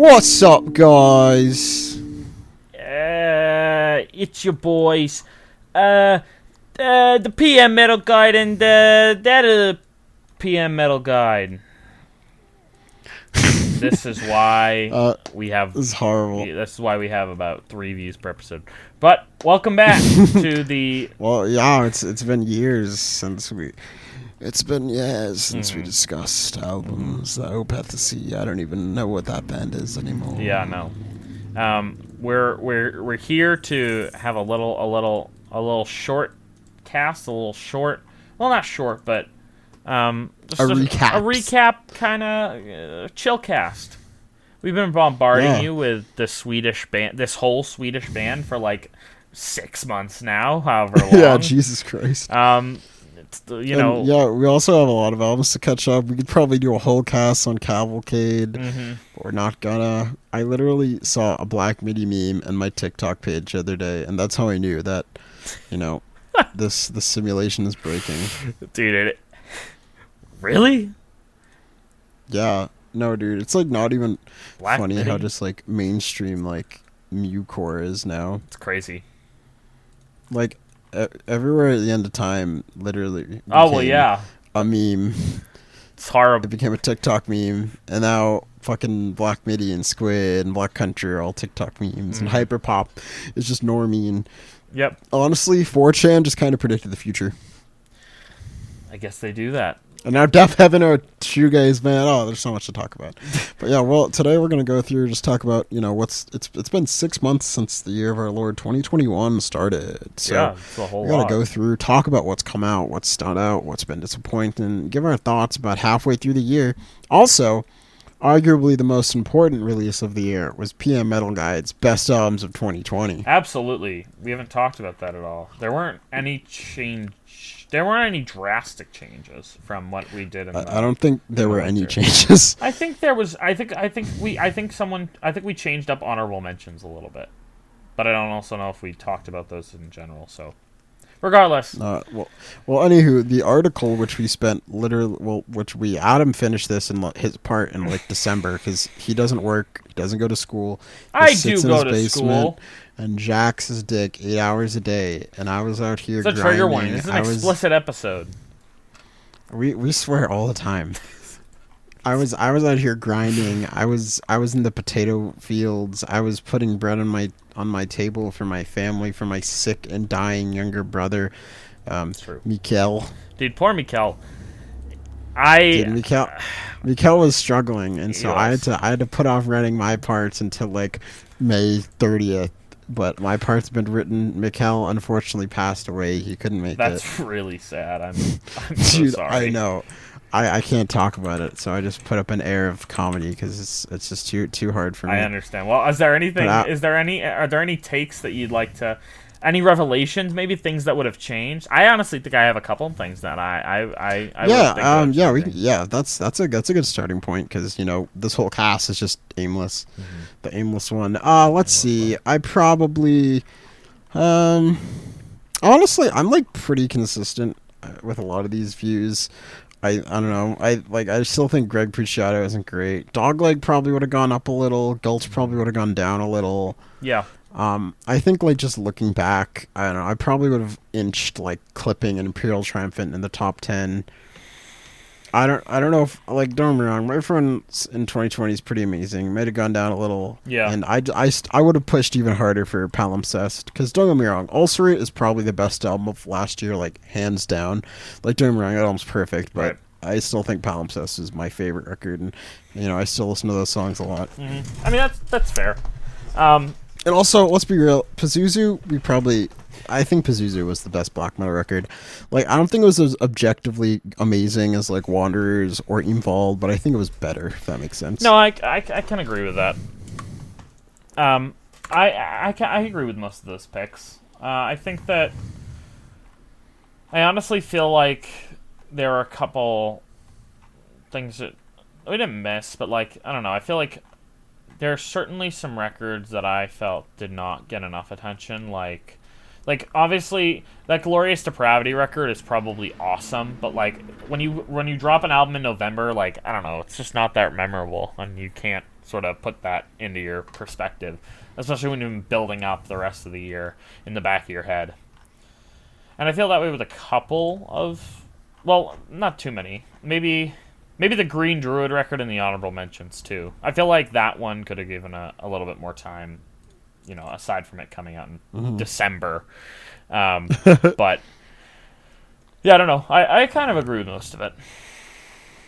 What's up, guys? It's your boys. The PM Metal Guide and that PM Metal Guide. This is why we have. This is horrible. This is why we have about 3 views per episode. But welcome back to the. Well, yeah, it's been years since we. It's been since we discussed albums. Opathy. I don't even know what that band is anymore. Yeah, no. We're here to have a little short cast, a little short. Well, not short, but just a recap kind of Chillcast. We've been bombarding you with the Swedish band, this whole Swedish band for like 6 months now, however long. Yeah, Jesus Christ. You know. Yeah, we also have a lot of albums to catch up. We could probably do a whole cast on Cavalcade. Mm-hmm. But we're not gonna. I literally saw a Black Midi meme on my TikTok page the other day, and that's how I knew that, the simulation is breaking. Dude, really? Yeah. No, dude, it's like not even Black funny Midi? how just like mainstream like mucore is now. It's crazy. Like everywhere at the end of time, literally. Oh well, yeah. A meme. It's horrible. It became a TikTok meme, and now fucking Black Midi and Squid and Black Country are all TikTok memes, and Hyperpop is just normie. And Yep. honestly, 4chan just kind of predicted the future. I guess they do that. And now Deaf Heaven are shoegaze, man. Oh, there's so much to talk about. But yeah, well, today we're going to go through, just talk about, it's been 6 months since the year of our Lord 2021 started. So yeah, it's a whole we got lot. to go through, talk about what's come out, what's stood out, what's been disappointing, give our thoughts about halfway through the year. Also, arguably the most important release of the year was PMMetalGuide's Best Albums of 2020. Absolutely. We haven't talked about that at all. There weren't any drastic changes from what we did in I don't think there were any changes. I think there was. I think we changed up honorable mentions a little bit, but I don't also know if we talked about those in general. So, regardless. Well, anywho, the article which we spent Adam finished this in his part in like December because he doesn't work, he doesn't go to school. I do go to school. And jacks his dick 8 hours a day, and I was out here. It's a trigger warning. This is an explicit episode. We swear all the time. I was out here grinding. I was in the potato fields. I was putting bread on my table for my family, for my sick and dying younger brother, Mikkel. Dude, poor Mikkel. Mikkel was struggling, and so I had to put off writing my parts until like May 30th. But my part's been written. Mikkel unfortunately passed away. He couldn't make it. That's really sad. I'm so Dude, sorry. I know. I can't talk about it, so I just put up an air of comedy because it's just too hard for me. I understand. Well, is there anything? Are there any takes that you'd like to? Any revelations? Maybe things that would have changed. I honestly think I have a couple of things that that's a good starting point because this whole cast is just aimless, the aimless one. Let's see. I probably, honestly, I'm like pretty consistent with a lot of these views. I don't know. I still think Greg Puciato isn't great. Dogleg probably would have gone up a little. Gulch probably would have gone down a little. Yeah. I think like just looking back, I don't know. I probably would have inched like Clipping and Imperial Triumphant in the top 10. I don't know if don't get me wrong. My friends in 2020 is pretty amazing. Might have gone down a little. Yeah. And I would have pushed even harder for Palimpsest because don't get me wrong. Ulcerate is probably the best album of last year, like hands down. Like don't get me wrong, that album's perfect, but. Right. I still think Palimpsest is my favorite record, and I still listen to those songs a lot. Mm-hmm. I mean that's fair. And also, let's be real, Pazuzu, I think Pazuzu was the best black metal record. Like, I don't think it was as objectively amazing as, like, Wanderers or Involved, but I think it was better, if that makes sense. No, I can agree with that. I agree with most of those picks. I think that I honestly feel like there are a couple things that we didn't miss, but, like, I don't know, I feel like there are certainly some records that I felt did not get enough attention, like obviously that Glorious Depravity record is probably awesome, but like when you drop an album in November, like I don't know, it's just not that memorable, and you can't sort of put that into your perspective, especially when you're building up the rest of the year in the back of your head. And I feel that way with a couple of, well, not too many. Maybe the Green Druid record and the honorable mentions too. I feel like that one could have given a little bit more time, aside from it coming out in December. But yeah, I don't know. I kind of agree with most of it.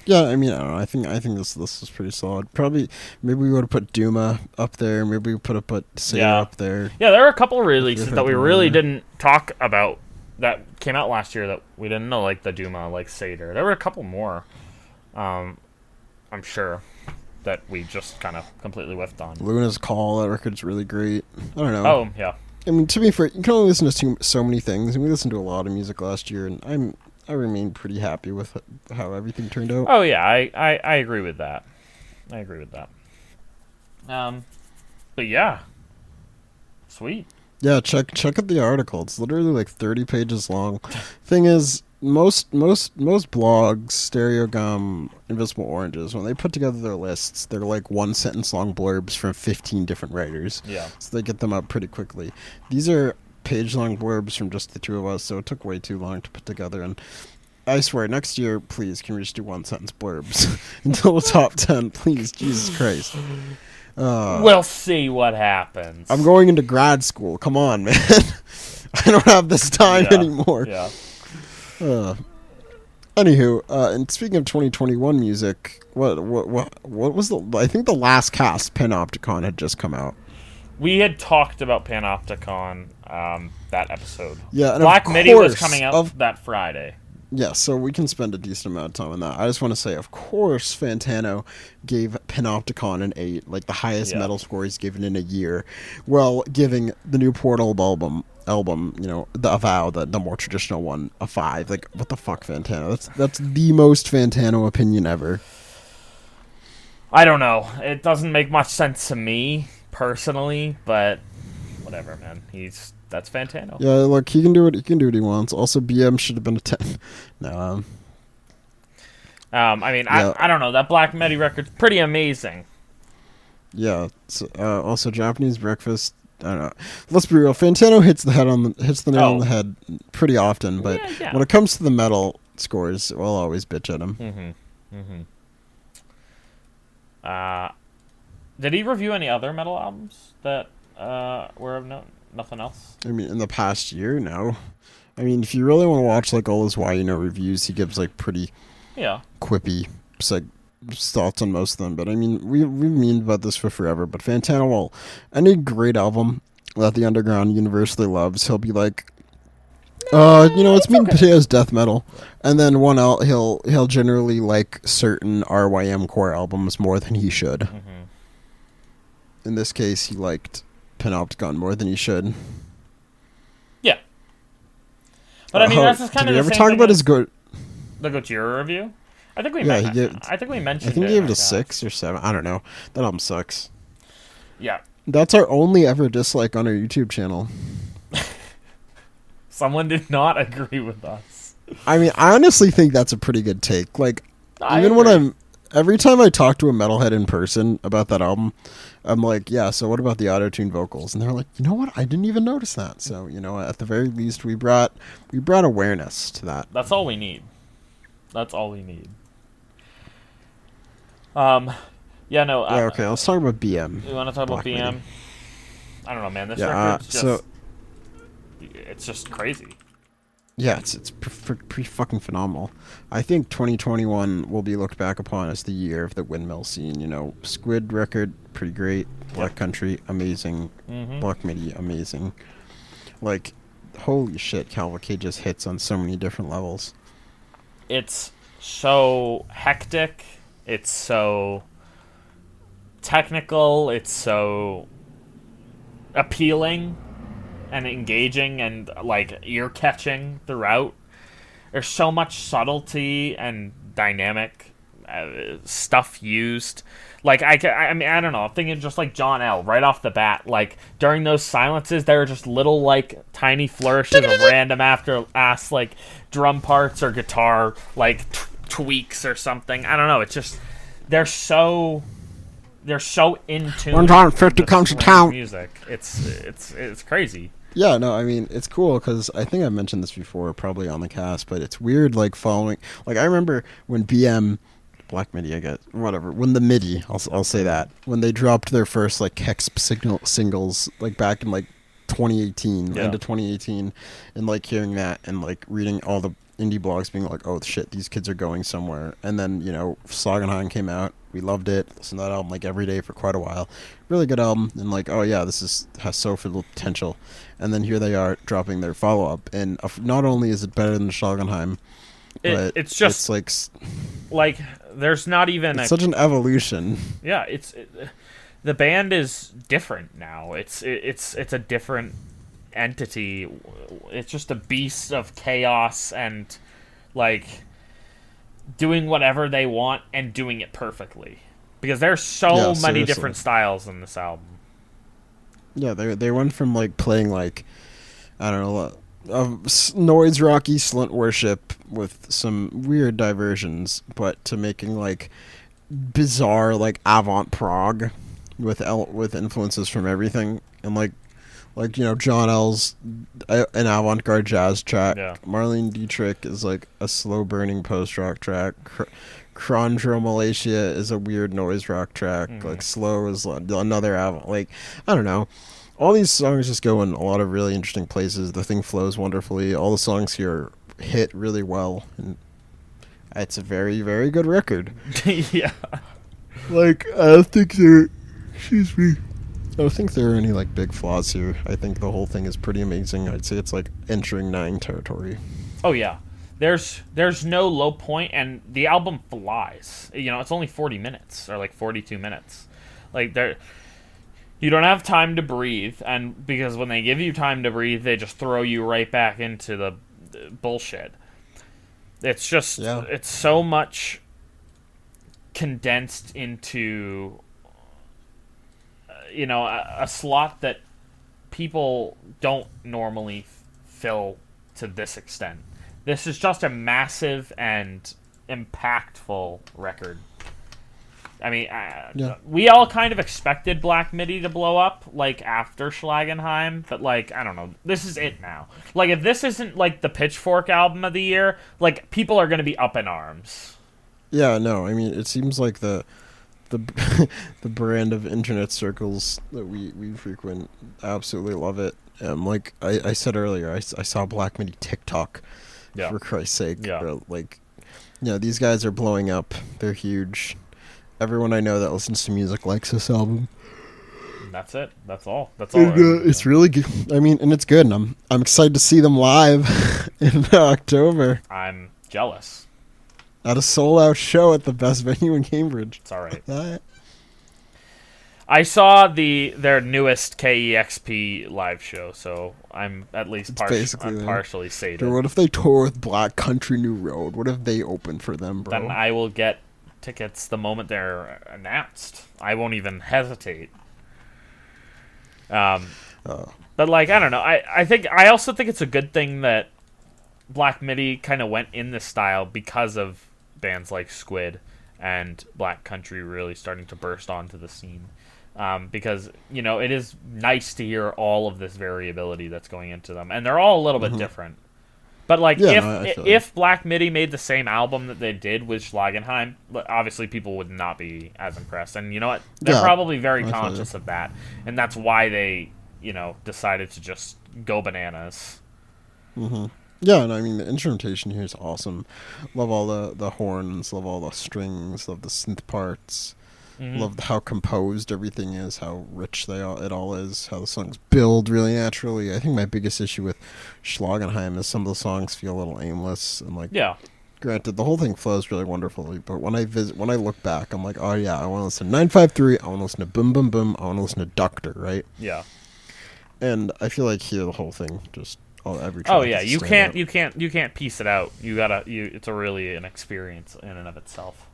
Yeah, I mean, I don't know. I think this list is pretty solid. Probably, maybe we would have put Duma up there. Maybe we put Seder up there. Yeah, there were a couple of releases that we really didn't talk about that came out last year that we didn't know, like the Duma, like Seder. There were a couple more, I'm sure, that we just kind of completely whiffed on. Luna's Call, that record's really great. I don't know. Oh, yeah. I mean, to be fair, you can only listen to so many things, and we listened to a lot of music last year, and I remain pretty happy with how everything turned out. Oh, yeah, I agree with that. But yeah. Sweet. Yeah, check out the article. It's literally like 30 pages long. Thing is, most blogs, Stereogum, Invisible Oranges, when they put together their lists, they're like one sentence long blurbs from 15 different writers. Yeah. So they get them up pretty quickly. These are page-long blurbs from just the two of us, so it took way too long to put together. And I swear, next year, please, can we just do one-sentence blurbs until the top 10, please, Jesus Christ. We'll see what happens. I'm going into grad school. Come on, man. I don't have this time anymore. Yeah. Anywho, and speaking of 2021 music, what was I think the last cast, Panopticon, had just come out. We had talked about Panopticon that episode. Yeah, and Black Midi was coming out that Friday. Yeah, so we can spend a decent amount of time on that. I just want to say, of course, Fantano gave Panopticon an 8, like the highest metal score he's given in a year, while giving the new Portal album, the Avow, the more traditional one, a 5. Like, what the fuck, Fantano? That's the most Fantano opinion ever. I don't know. It doesn't make much sense to me personally, but whatever, man. That's Fantano. Yeah, look, he can do what he wants. Also, BM should have been a 10. No. I mean, yeah. I don't know. That Black Midi record's pretty amazing. Yeah. Also, Japanese Breakfast. I don't know. Let's be real. Fantano hits the nail on the head pretty often, but when it comes to the metal scores, we'll always bitch at him. Did he review any other metal albums that were of note? Nothing else? I mean, in the past year, no. I mean, if you really want to watch like all his Why You Know reviews, he gives like pretty quippy like thoughts on most of them. But I mean, we've memed about this for forever. But Fantano will, any great album that the underground universally loves, he'll be like, it's Meat and Potatoes death metal, and then he'll generally like certain RYM core albums more than he should. In this case, he liked Panopticon more than he should. Yeah. But I mean, that's just kind of the same thing. Did we ever talk about his the Gojira review? I think we mentioned I think he gave it a 6 or 7. I don't know. That album sucks. Yeah. That's our only ever dislike on our YouTube channel. Someone did not agree with us. I mean, I honestly think that's a pretty good take. Like, every time I talk to a metalhead in person about that album, I'm like, yeah, so what about the auto-tune vocals? And they're like, you know what? I didn't even notice that. So, at the very least, we brought awareness to that. That's all we need. Okay, let's talk about BM. You want to talk about BM? I don't know, man. This record's just... it's just crazy. Yeah, it's pretty fucking phenomenal. I think 2021 will be looked back upon as the year of the windmill scene. Squid record, pretty great. Black Country, amazing. Black Midi, amazing. Like, holy shit, Cavalcade just hits on so many different levels. It's so hectic. It's so technical. It's so appealing and engaging and like ear-catching throughout. There's so much subtlety and dynamic stuff used. Like I mean, I don't know. I'm thinking just like John L. right off the bat. Like during those silences, there are just little like tiny flourishes of random ass like drum parts or guitar like tweaks or something. I don't know. It's just they're so they're so in tune. 150 comes to town. Music. It's crazy. Yeah, no, I mean, it's cool because I think I mentioned this before, probably on the cast, but it's weird, like, following... Like, I remember when Black MIDI, I guess, whatever, when the MIDI, I'll say that, when they dropped their first, like, Hex singles, like, back in, like, 2018, end of 2018, and, like, hearing that and, like, reading all the indie blogs being like, oh, shit, these kids are going somewhere. And then, you know, Slagenheim came out. We loved it. Listened to that album, like, every day for quite a while. Really good album. And, like, oh, yeah, has so little potential. And then here they are dropping their follow-up. And not only is it better than Schlagenheim, but it's just like there's not even such an evolution. Yeah, the band is different now. It's a different entity. It's just a beast of chaos and like doing whatever they want and doing it perfectly. Because there's so many different styles in this album. Yeah, they went from like playing like, I don't know, noise rocky slunt worship with some weird diversions, but to making like bizarre like avant prog with influences from everything, and like you know, John L's an avant-garde jazz track. Yeah. Marlene Dietrich is like a slow burning post rock track. Crondro Malaysia is a weird noise rock track. Like Slow is another avant. Like, I don't know. All these songs just go in a lot of really interesting places. The thing flows wonderfully. All the songs here hit really well, and it's a very, very good record. Yeah. Like, I don't think there... Excuse me. I don't think there are any, like, big flaws here. I think the whole thing is pretty amazing. I'd say it's, like, entering 9 territory. Oh, yeah. There's no low point, and the album flies. You know, it's only 40 minutes, or, like, 42 minutes. Like, you don't have time to breathe, and because when they give you time to breathe, they just throw you right back into the bullshit. It's just, It's so much condensed into, you know, a slot that people don't normally fill to this extent. This is just a massive and impactful record. I mean, we all kind of expected Black MIDI to blow up, like, after Schlagenheim, but, like, I don't know. This is it now. Like, if this isn't, like, the Pitchfork album of the year, like, people are going to be up in arms. Yeah, no, I mean, it seems like the brand of internet circles that we frequent absolutely love it. Like I said earlier, I saw Black MIDI TikTok, for Christ's sake. Yeah. Like, you know, these guys are blowing up. They're huge. Everyone I know that listens to music likes this album. That's it. That's all. That's all. And, it's really good. I mean, and it's good. And I'm excited to see them live in October. I'm jealous. At a sold-out show at the best venue in Cambridge. It's all right. I saw their newest KEXP live show, so I'm at least partially sated. Dude, what if they tour with Black Country New Road? What if they open for them, bro? Then I will get tickets the moment they're announced. I won't even hesitate. But like, I don't know. I also think it's a good thing that Black MIDI kind of went in this style because of bands like Squid and Black Country really starting to burst onto the scene. Because, you know, it is nice to hear all of this variability that's going into them. And they're all a little bit different. But, like, if Black MIDI made the same album that they did with Schlagenheim, obviously people would not be as impressed. And you know what? They're probably very conscious of that. And that's why they, you know, decided to just go bananas. Mm-hmm. Yeah, and I mean, the instrumentation here is awesome. Love all the horns, love all the strings, love the synth parts. Love how composed everything is, how rich it all is, how the songs build really naturally. I think my biggest issue with Schlagenheim is some of the songs feel a little aimless and like. Yeah. Granted, the whole thing flows really wonderfully, but when I look back, I'm like, oh yeah, I want to listen to 953, I want to listen to Boom Boom Boom, I want to listen to Doctor, right? Yeah. And I feel like here the whole thing just every track. Oh yeah, you can't piece it out. It's really an experience in and of itself.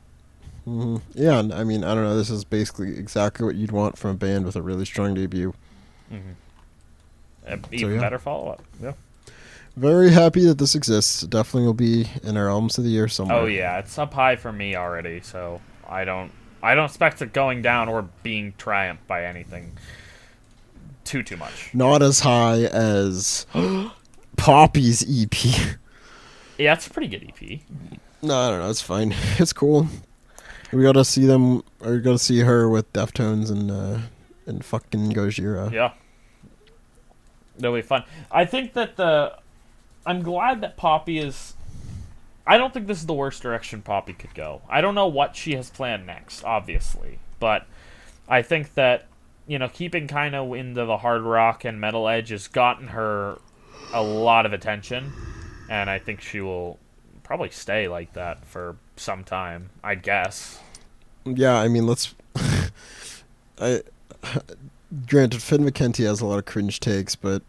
Mm-hmm. Yeah, and I mean, I don't know. This is basically exactly what you'd want from a band with a really strong debut. Even better follow-up. Yeah. Very happy that this exists. Definitely will be in our albums of the year somewhere. Oh yeah, it's up high for me already. So I don't I don't expect it going down or being triumphed by anything too much. Not as high as Poppy's EP. Yeah, it's a pretty good EP. No, I don't know. It's fine. It's cool. We gotta see them. Or we gotta see her with Deftones and fucking Gojira. Yeah, that'll be fun. I think that I'm glad that Poppy is. I don't think this is the worst direction Poppy could go. I don't know what she has planned next, obviously, but I think that keeping kind of into the hard rock and metal edge has gotten her a lot of attention, and I think she will probably stay like that for some time, I guess. Yeah, I mean, let's. I granted, Finn McKenty has a lot of cringe takes, but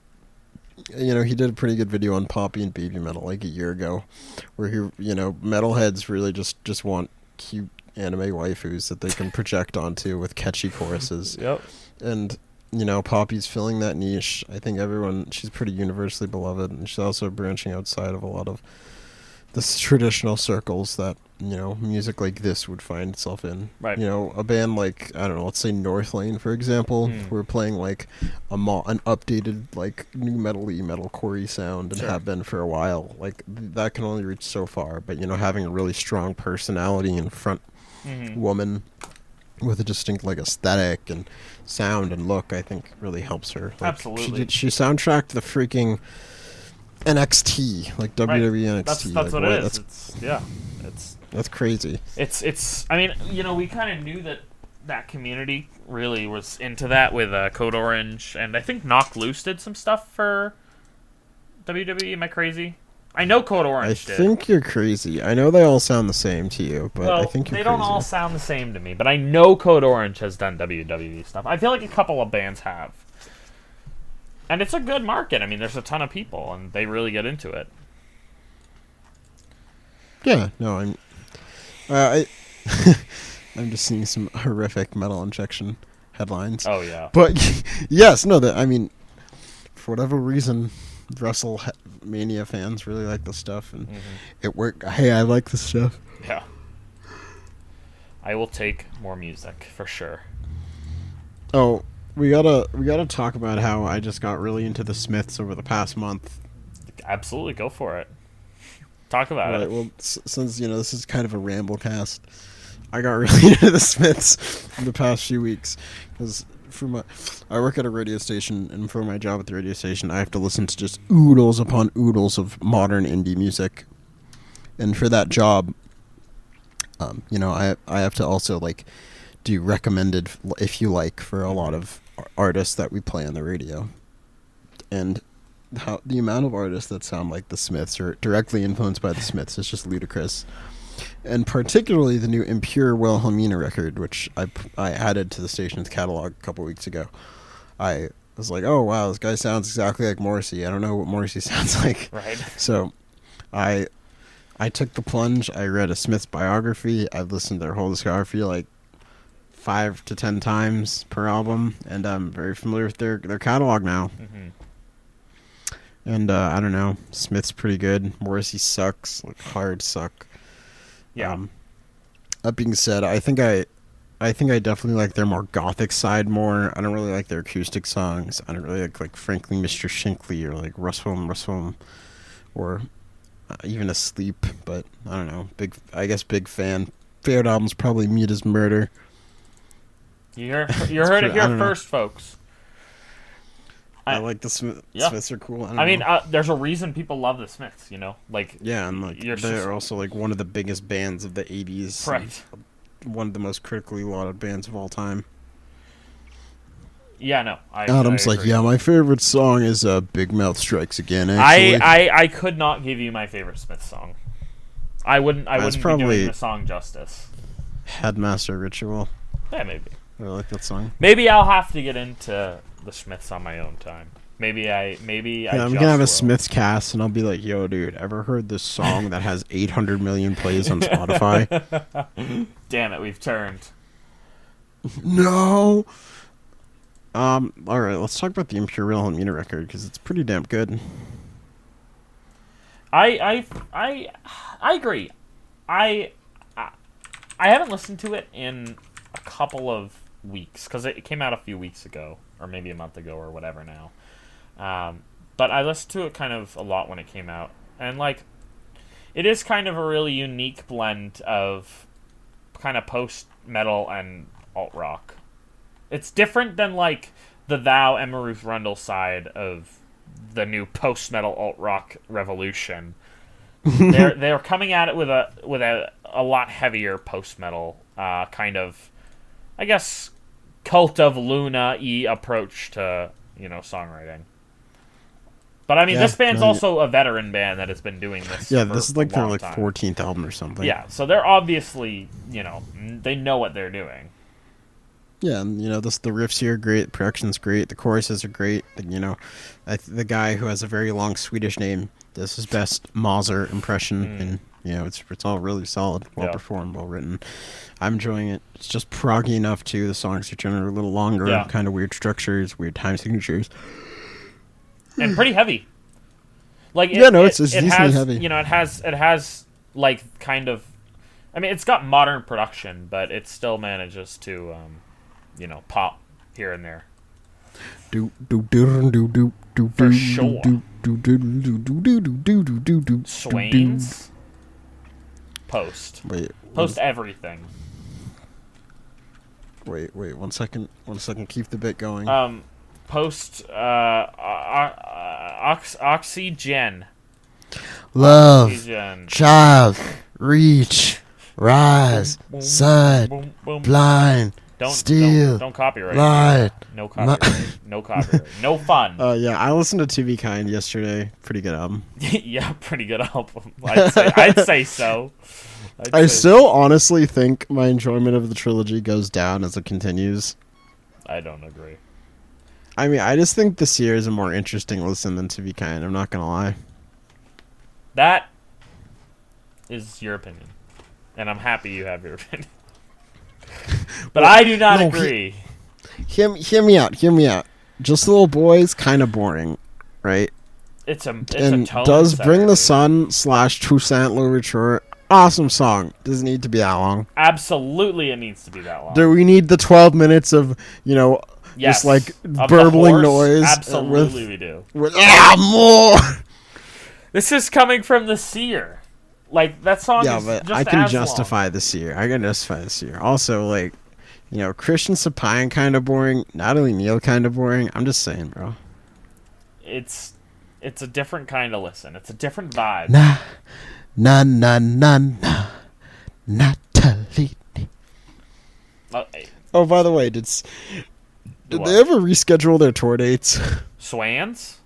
he did a pretty good video on Poppy and Baby Metal like a year ago, where metalheads really just want cute anime waifus that they can project onto with catchy choruses. Yep. And Poppy's filling that niche. I think she's pretty universally beloved, and she's also branching outside of a lot of the traditional circles that music like this would find itself in. Right. A band like, I don't know, let's say North Lane, for example, who are playing like an updated like new metalcore sound and have been for a while. Like that can only reach so far, but having a really strong personality and front woman with a distinct like aesthetic and sound and look, I think really helps her. Like, absolutely. She soundtracked the freaking NXT, like WWE NXT. That's like, what it is. That's crazy. It's. I mean, we kind of knew that community really was into that with Code Orange, and I think Knocked Loose did some stuff for WWE. Am I crazy? I know Code Orange did. I think you're crazy. I know they all sound the same to you, but I think you're crazy. They don't all sound the same to me, but I know Code Orange has done WWE stuff. I feel like a couple of bands have. And it's a good market. I mean, there's a ton of people, and they really get into it. Yeah, no, I'm just seeing some horrific Metal Injection headlines. Oh, yeah. But, yes, no, I mean, for whatever reason, WrestleMania fans really like this stuff, and it worked. Hey, I like this stuff. Yeah. I will take more music, for sure. Oh, we gotta talk about how I just got really into the Smiths over the past month. Absolutely, go for it. Talk about it. Well, since this is kind of a ramble cast, I got really into the Smiths in the past few weeks because I work at a radio station, and for my job at the radio station, I have to listen to just oodles upon oodles of modern indie music, and for that job, I have to also like do recommended if you like for a lot of artists that we play on the radio, and the amount of artists that sound like the Smiths or directly influenced by the Smiths is just ludicrous. And particularly the new Impure Wilhelmina record, which I added to the station's catalog a couple weeks ago. I was like, oh wow, this guy sounds exactly like Morrissey. I don't know what Morrissey sounds like. Right. So I took the plunge. I read a Smiths biography. I've listened to their whole discography like 5 to 10 times per album, and I'm very familiar with their catalog now. And I don't know, Smith's pretty good. Morrissey sucks, like hard suck. Yeah. That being said, I think I definitely like their more gothic side more. I don't really like their acoustic songs. I don't really like frankly Mr. Shinkly or like Russ Home, or even Asleep. But I don't know, big fan. Favorite album's probably Mute as Murder. You heard it here first, folks. I like the Smiths are cool. I mean, there's a reason people love the Smiths, like and like they're also like one of the biggest bands of the '80s, right? One of the most critically lauded bands of all time. Yeah, no. Adam's like, yeah, my favorite song is "Big Mouth Strikes Again." Actually, I could not give you my favorite Smiths song. I wouldn't be doing the song justice. Headmaster Ritual. Yeah, maybe. I like that song. Maybe I'll have to get into the Smiths on my own time. Maybe I I'm gonna have a Smiths cast, and I'll be like, "Yo, dude, ever heard this song that has 800 million plays on Spotify?" Damn it, we've turned. No. All right, let's talk about the Impure Wilhelmina record because it's pretty damn good. I agree. I haven't listened to it in a couple of weeks because it came out a few weeks ago, or maybe a month ago, or whatever now. But I listened to it kind of a lot when it came out, and like, it is kind of a really unique blend of kind of post-metal and alt-rock. It's different than like the Thou Emma Ruth Rundle side of the new post-metal alt-rock revolution. they're coming at it with a lot heavier post-metal kind of, I guess, Cult of Luna-y approach to songwriting. But I mean, this band's also a veteran band that has been doing this. Yeah, for this is like their time. 14th album or something. Yeah, so they're obviously they know what they're doing. Yeah, and the riffs here are great, the production's great, the choruses are great. The guy who has a very long Swedish name does his best Mauser impression, and it's all really solid, well performed, well written. I'm enjoying it. It's just proggy enough too. The songs are generally a little longer, kind of weird structures, weird time signatures, and pretty heavy. Like it's decently heavy. It has like kind of, I mean, it's got modern production, but it still manages to pop here and there. For sure. Swains. Post everything. Wait, 1 second. 1 second. Keep the bit going. Post oxygen. Love. Oxygen. Child. Reach. Rise. Side. Blind. Don't copyright. Lied. No copyright. No copyright. No fun. Yeah, I listened to To Be Kind yesterday. Pretty good album. Yeah, pretty good album. I'd say so. I still honestly think my enjoyment of the trilogy goes down as it continues. I don't agree. I mean, I just think this year is a more interesting listen than To Be Kind. I'm not gonna lie. That is your opinion, and I'm happy you have your opinion. But I do not agree. Hear me out. Just Little Boy's kind of boring, right? It's a tone does setter, Bring the dude. Sun / Toussaint Louverture. Awesome song. Doesn't need to be that long. Absolutely, it needs to be that long. Do we need the 12 minutes of just like burbling noise? Absolutely, we do. More. This is coming from the Seer. Like, that song is but just I can as justify long. this year. I can justify this year. Also, like, Christian Sapian kind of boring. Natalie Neal kind of boring. I'm just saying, bro. It's a different kind of listen. It's a different vibe. Nah. Natalie. Oh, by the way, did they ever reschedule their tour dates? Swans?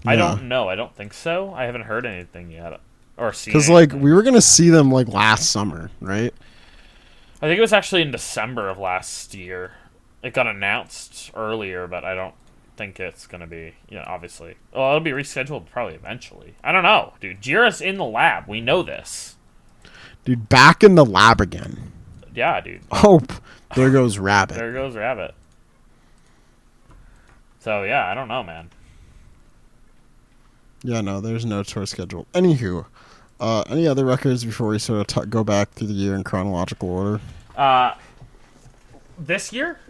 Yeah. I don't know. I don't think so. I haven't heard anything yet. Or seen Because, anything. we were going to see them, last summer, right? I think it was actually in December of last year. It got announced earlier, but I don't think it's going to be, obviously. Well, it'll be rescheduled probably eventually. I don't know, dude. Jira's in the lab. We know this. Dude, back in the lab again. Yeah, dude. Hope. There goes Rabbit. There goes Rabbit. So, yeah, I don't know, man. Yeah, no, there's no tour schedule. Anywho, any other records before we sort of go back through the year in chronological order? This year?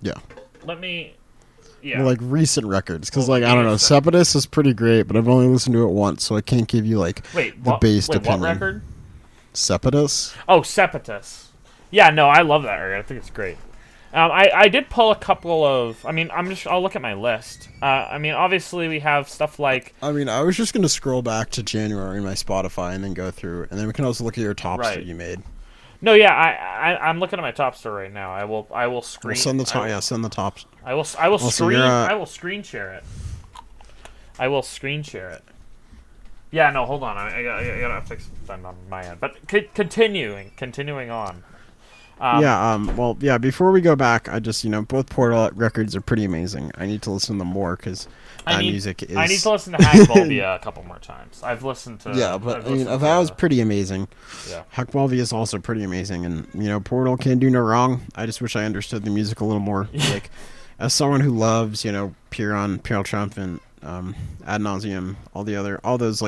Yeah. Let me... Yeah. Well, recent records. Because, I don't know, Sepetus is pretty great, but I've only listened to it once, so I can't give you, the based opinion. What record? Sepetus? Oh, Sepetus. Yeah, no, I love that record. I think it's great. I did pull a couple of... I mean, I'll look at my list. I mean, obviously we have stuff like... I mean, I was just going to scroll back to January in my Spotify and then go through, and then we can also look at your tops that you made. No, yeah, I'm looking at my top store right now. I will screen... Well, send the top. Send the tops. I will screen... I will screen share it. I will screen share it. Yeah, no, hold on. I gotta fix something on my end. But continuing on. Before we go back, I just, both Portal records are pretty amazing. I need to listen to them more because music is... I need to listen to Hackvolvia a couple more times. I've listened to... Yeah, but, that was pretty amazing. Yeah. Hackvolvia is also pretty amazing, and, Portal can't do no wrong. I just wish I understood the music a little more. As someone who loves, Pure Triumphant, Ad Nauseum, all those,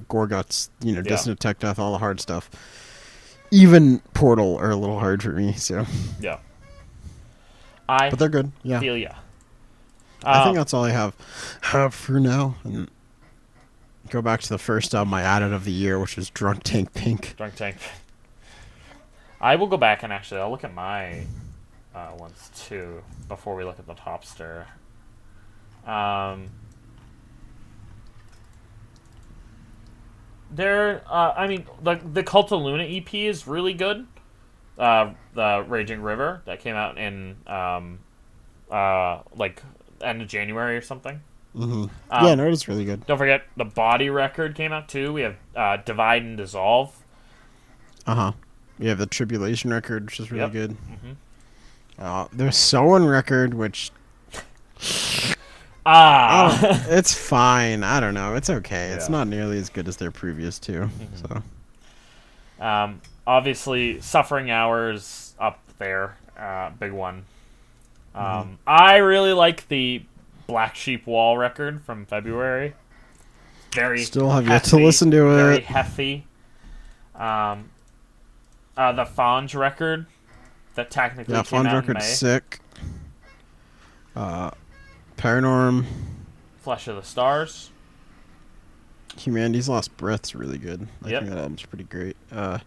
Gorguts, Dissonant Tech Death, all the hard stuff. even Portal are a little hard for me. So, Yeah. I but they're good. Yeah, feel ya. I think that's all I have for now. And go back to the first album I added of the year, which was Drunk Tank Pink. Drunk Tank. I will go back and actually I'll look at my ones too before we look at the Topster. I mean, the Cult of Luna EP is really good. The Raging River that came out in like end of January or something. Mm-hmm. Yeah, no, it's really good. Don't forget the Body record came out too. We have Divide and Dissolve. We have the Tribulation record, which is really good. Mm-hmm. The Soen record, which it's fine. I don't know. It's okay. It's not nearly as good as their previous two. Mm-hmm. So, obviously, Suffering Hours up there, big one. I really like the Black Sheep Wall record from February. Very still have hefty, yet to listen to it. Very hefty. The Fonge record that technically came Fonge out record's in May. sick. Paranorm. Flesh of the Stars. Humanity's Lost Breath's really good. I think that album's pretty great. Have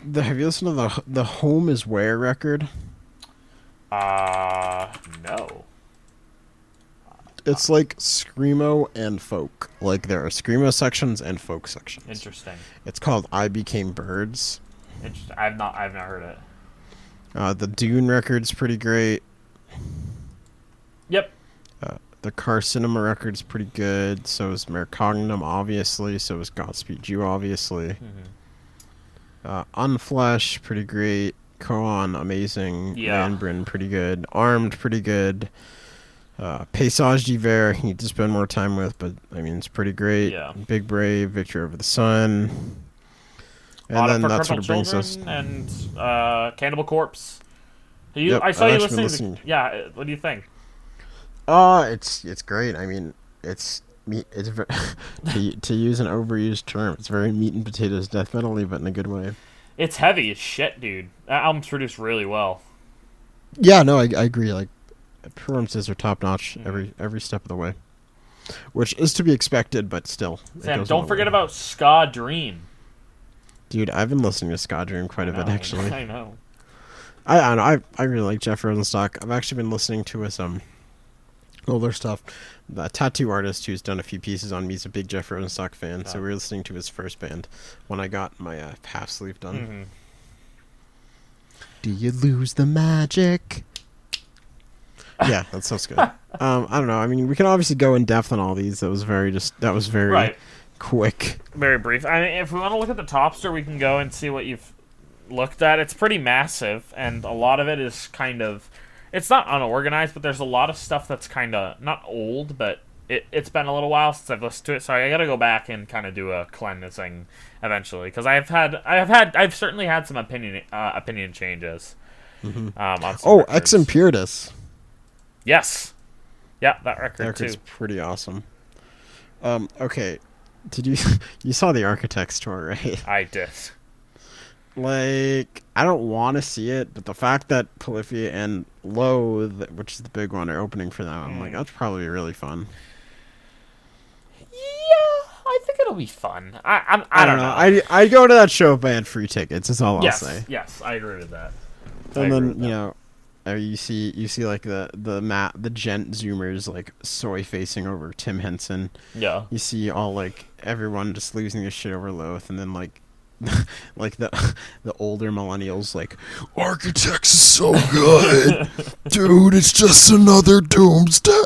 you listened to the Home Is Where record? No. It's like screamo and folk. Like there are screamo sections and folk sections. Interesting. It's called I Became Birds. Interesting. I've not heard it. The Dune record's pretty great. Yep. The Car Cinema record's pretty good. So is Mercognum, obviously. So is Godspeed You, obviously. Unflesh, pretty great. Koan, amazing. Yeah. Manbrin, pretty good. Armed, pretty good. Paysage d'Hiver, you need to spend more time with, but I mean, it's pretty great. Yeah. Big Brave, Victory Over the Sun. And Autumn then for that's what Crippled it brings us. Children and Cannibal Corpse. I saw I've you actually listening. been Yeah, what do you think? It's great. I mean, it's to use an overused term, it's very meat and potatoes death metal-y, but in a good way. It's heavy as shit, dude. That album's produced really well. Yeah, no, I agree. Like, performances are top notch every step of the way, which is to be expected, but still. Sam, don't forget about Ska Dream. Dude, I've been listening to Ska Dream quite a bit, actually. I know. I don't know. I really like Jeff Rosenstock. I've actually been listening to his older stuff. The tattoo artist who's done a few pieces on me is a big Jeff Rosenstock fan, so we were listening to his first band when I got my half sleeve done. Do you lose the magic? Yeah, that sounds good. I don't know. I mean, we can obviously go in depth on all these. That was very quick. Very brief. I mean, if we want to look at the Topster, we can go and see what you've looked at. It's pretty massive, and a lot of it is kind of... It's not unorganized, but there's a lot of stuff that's kind of... Not old, but it's been a little while since I've listened to it, so I gotta go back and kind of do a cleansing eventually, because I've certainly had some opinion changes. On some records. Ex Impuritus. Yes. Yeah, that record's too. Pretty awesome. Okay. Did you saw the Architects tour, right? I did. Like, I don't want to see it, but the fact that Polyphia and Loathe, which is the big one, are opening for them, I'm like, that's probably really fun. Yeah, I think it'll be fun. I don't know. I'd go to that show if I had free tickets. That's all I'll say. Yes, I agree with that. And then you see like the gent zoomers like soy facing over Tim Henson. Yeah. You see all like everyone just losing their shit over Loath, and then like like the older millennials like Architects is so good, dude. It's just another Doomsday.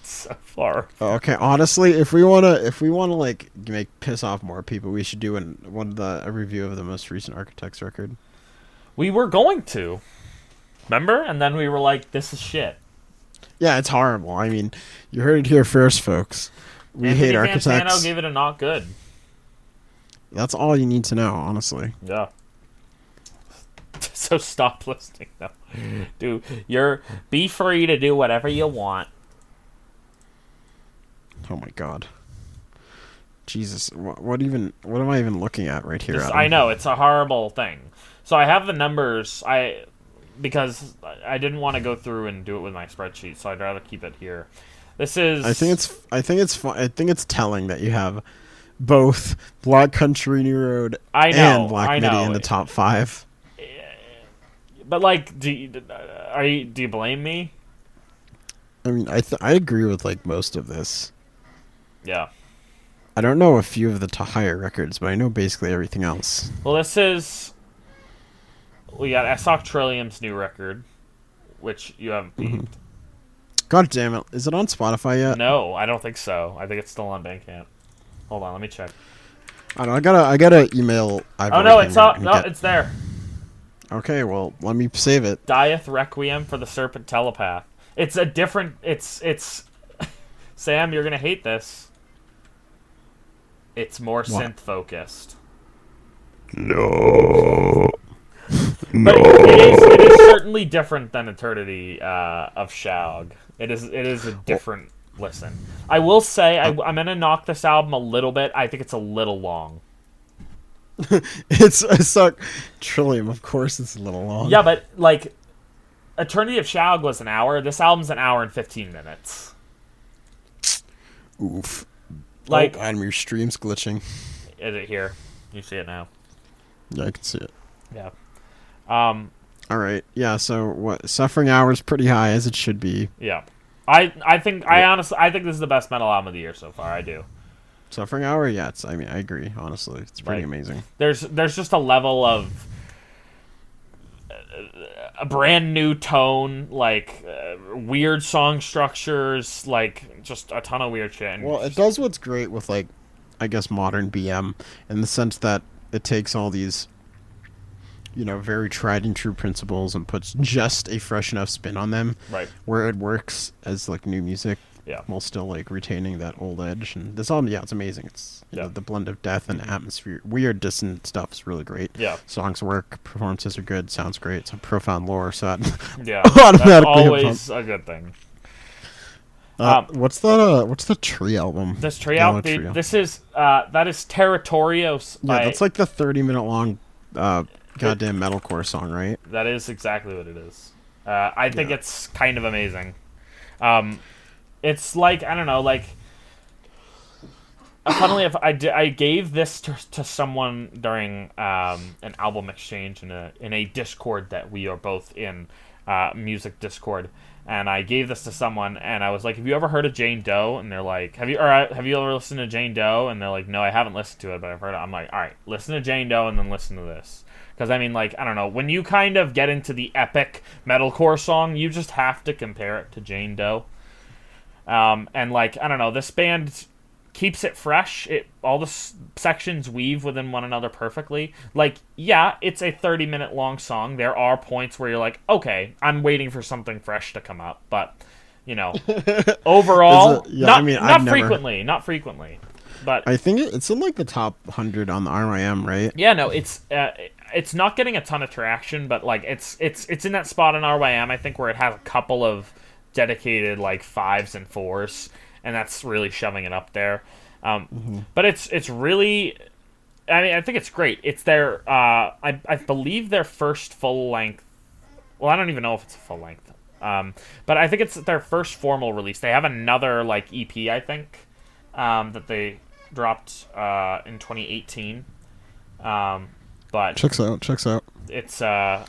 So far. Okay, honestly, if we wanna like piss off more people, we should do a review of the most recent Architects record. We were going to. Remember? And then we were like, this is shit. Yeah, it's horrible. I mean, you heard it here first, folks. We hate Architects. Anthony Fantano gave it a not good. That's all you need to know, honestly. Yeah. So stop listening, though. Dude, be free to do whatever you want. Oh my god. Jesus, what am I even looking at right here, This, I Adam? know it's a horrible thing. So I have the numbers. Because I didn't want to go through and do it with my spreadsheet, so I'd rather keep it here. This is. I think it's telling that you have both Black Country New Road I know. and Black I Midi know. in the top 5. But like, do you blame me? I mean, I agree with like most of this. Yeah. I don't know a few of the higher records, but I know basically everything else. Well, we got Esok Trillium's new record, which you haven't peeped. God damn it! Is it on Spotify yet? No, I don't think so. I think it's still on Bandcamp. Hold on, let me check. I don't know. I gotta email. Oh no, it's up. No, it's there. Okay, well, let me save it. Dieth Requiem for the Serpent Telepath. It's a different. It's. Sam, you're gonna hate this. It's more synth focused. No. But it is certainly different than Eternity of Shaug. It is a different listen. I will say I'm gonna knock this album a little bit. I think it's a little long. It's Esok Trillium, of course. It's a little long. Yeah, but like Eternity of Shaug was an hour. This album's an hour and 15 minutes. Oof. Like, Adam, your stream's glitching. Is it here? You see it now. Yeah, I can see it. Yeah. All right. Yeah. So what? Suffering Hour's pretty high, as it should be. Yeah. I honestly think this is the best metal album of the year so far. I do. Suffering Hour, yeah. I agree. Honestly, it's pretty amazing. There's just a level of a brand new tone, like weird song structures, like just a ton of weird shit. And well, it does what's great with like, I guess, modern BM in the sense that it takes all these, very tried and true principles and puts just a fresh enough spin on them, right, where it works as like new music. Yeah. While still like retaining that old edge, and this album, it's amazing. It's the blend of death and atmosphere, weird, distant stuff is really great. Yeah, songs work, performances are good, sounds great. It's a profound lore, so that's always a good thing. What's the Tree album? This Tree album, this is that is Territorios. Yeah, that's like the 30-minute long goddamn metalcore song, right? That is exactly what it is. I think it's kind of amazing. It's like, I don't know, like, funnily enough, I gave this to someone during an album exchange in a Discord that we are both in, music Discord, and I gave this to someone, and I was like, have you ever heard of Jane Doe? And they're like, have you ever listened to Jane Doe? And they're like, no, I haven't listened to it, but I've heard it. I'm like, all right, listen to Jane Doe and then listen to this. Because, I mean, like, I don't know, when you kind of get into the epic metalcore song, you just have to compare it to Jane Doe. And like, I don't know, this band keeps it fresh. All the sections weave within one another perfectly. Like, yeah, it's a 30-minute long song. There are points where you're like, okay, I'm waiting for something fresh to come up. But, overall, not frequently. But I think it's in like the top 100 on the RYM, right? Yeah, no, it's not getting a ton of traction, but like it's in that spot on RYM, I think, where it has a couple of dedicated like 5s and 4s, and that's really shoving it up there. But it's really, I mean, I think it's great. It's their I believe their first full length. Well, I don't even know if it's a full length. But I think it's their first formal release. They have another like EP, I think, that they dropped in 2018. But checks out. It's They're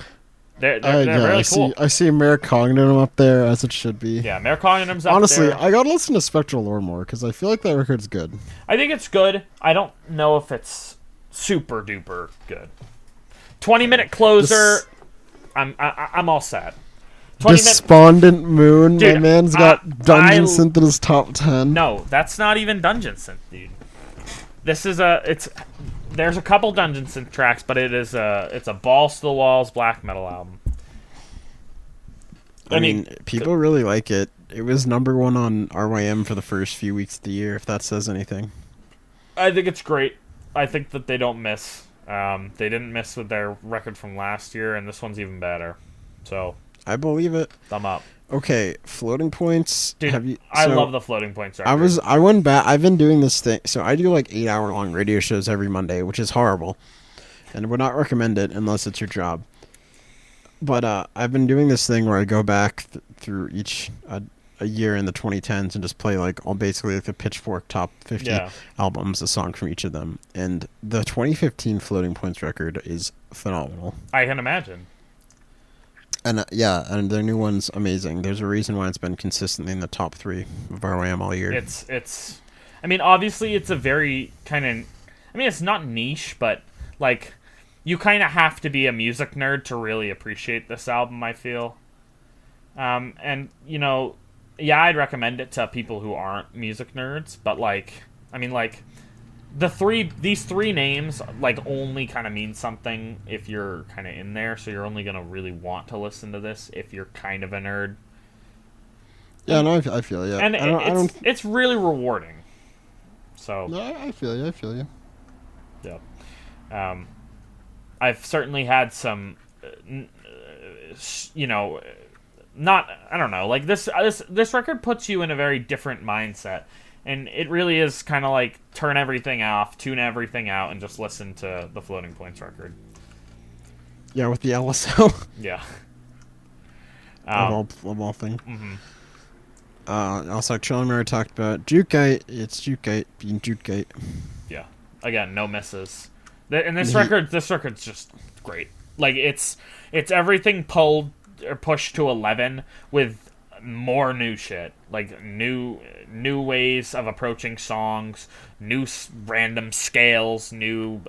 really cool. I see Mercognitum up there, as it should be. Yeah, Mercognitum's up Honestly, there. I gotta listen to Spectral Lore more, because I feel like that record's good. I think it's good. I don't know if it's super duper good. 20-minute closer. I'm all set. Despondent Moon. Dude, my man's got Dungeon Synth in his top 10. No, that's not even Dungeon Synth, dude. This is there's a couple Dungeon Synth tracks, but it's a balls to the walls black metal album. I mean, people really like it. It was number 1 on RYM for the first few weeks of the year, if that says anything. I think it's great. I think that they don't miss. They didn't miss with their record from last year, and this one's even better. So I believe it. Thumb up. Okay, floating points. Dude, Have you? I So love the floating points record. I went back. I've been doing this thing. So I do like 8 hour long radio shows every Monday, which is horrible, and would not recommend it unless it's your job. But I've been doing this thing where I go back through each a year in the 2010s and just play like all basically like the Pitchfork top 50 Yeah. albums, a song from each of them. And the 2015 Floating Points record is phenomenal. I can imagine. And yeah, and their new one's amazing. There's a reason why it's been consistently in the top 3 of RYM all year. It's I mean, obviously it's a very kind of I mean, it's not niche, but like you kind of have to be a music nerd to really appreciate this album, I feel. And you know, yeah, I'd recommend it to people who aren't music nerds, but like I mean like these three names like only kind of mean something if you're kind of in there, so you're only going to really want to listen to this if you're kind of a nerd. Yeah, no, I feel you. And it's really rewarding. So no, I feel you. I feel you. Yeah. I've certainly had some, you know, not I don't know. Like this record puts you in a very different mindset, and it really is kind of like turn everything off, tune everything out, and just listen to the Floating Points record. Yeah, with the LSO. Yeah. Of all things. Mm-hmm. Also, Chillmare talked about Jukegate. It's Jukegate being Jukegate. Yeah. Again, no misses. And this record's just great. Like it's everything pulled or pushed to 11 with more new shit, like new ways of approaching songs, new random scales, new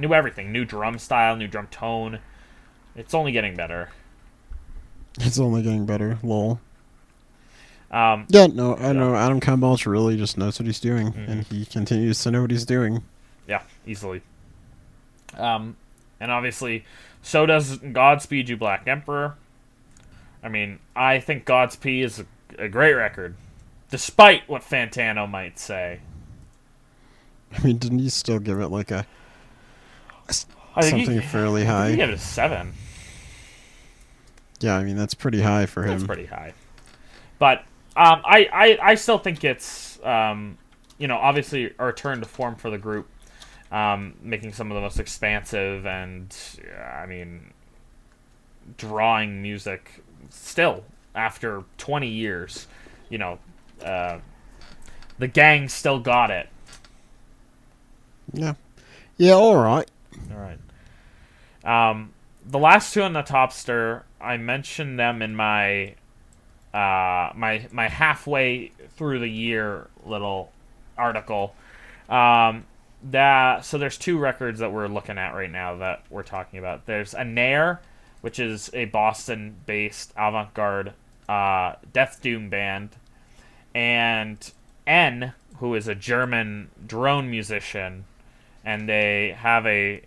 everything, new drum style, new drum tone. It's only getting better. It's only getting better. Lol. Yeah, no, I know Adam Campbell really just knows what he's doing, and he continues to know what he's doing. Yeah, easily. And obviously, so does Godspeed You Black Emperor. I mean, I think Godspeed is a great record, despite what Fantano might say. I mean, didn't you still give it like something fairly high? He gave it a 7. Yeah, I mean that's pretty high for him. That's pretty high. But I still think it's obviously a return to form for the group, making some of the most expansive and I mean drawing music still after 20 years. You know, the gang still got it. Yeah. Yeah, all right. All right. The last two on the Topster, I mentioned them in my my halfway through the year little article. So there's two records that we're looking at right now that we're talking about. There's Anair, which is a Boston-based avant-garde death doom band, and N, who is a German drone musician, and they have a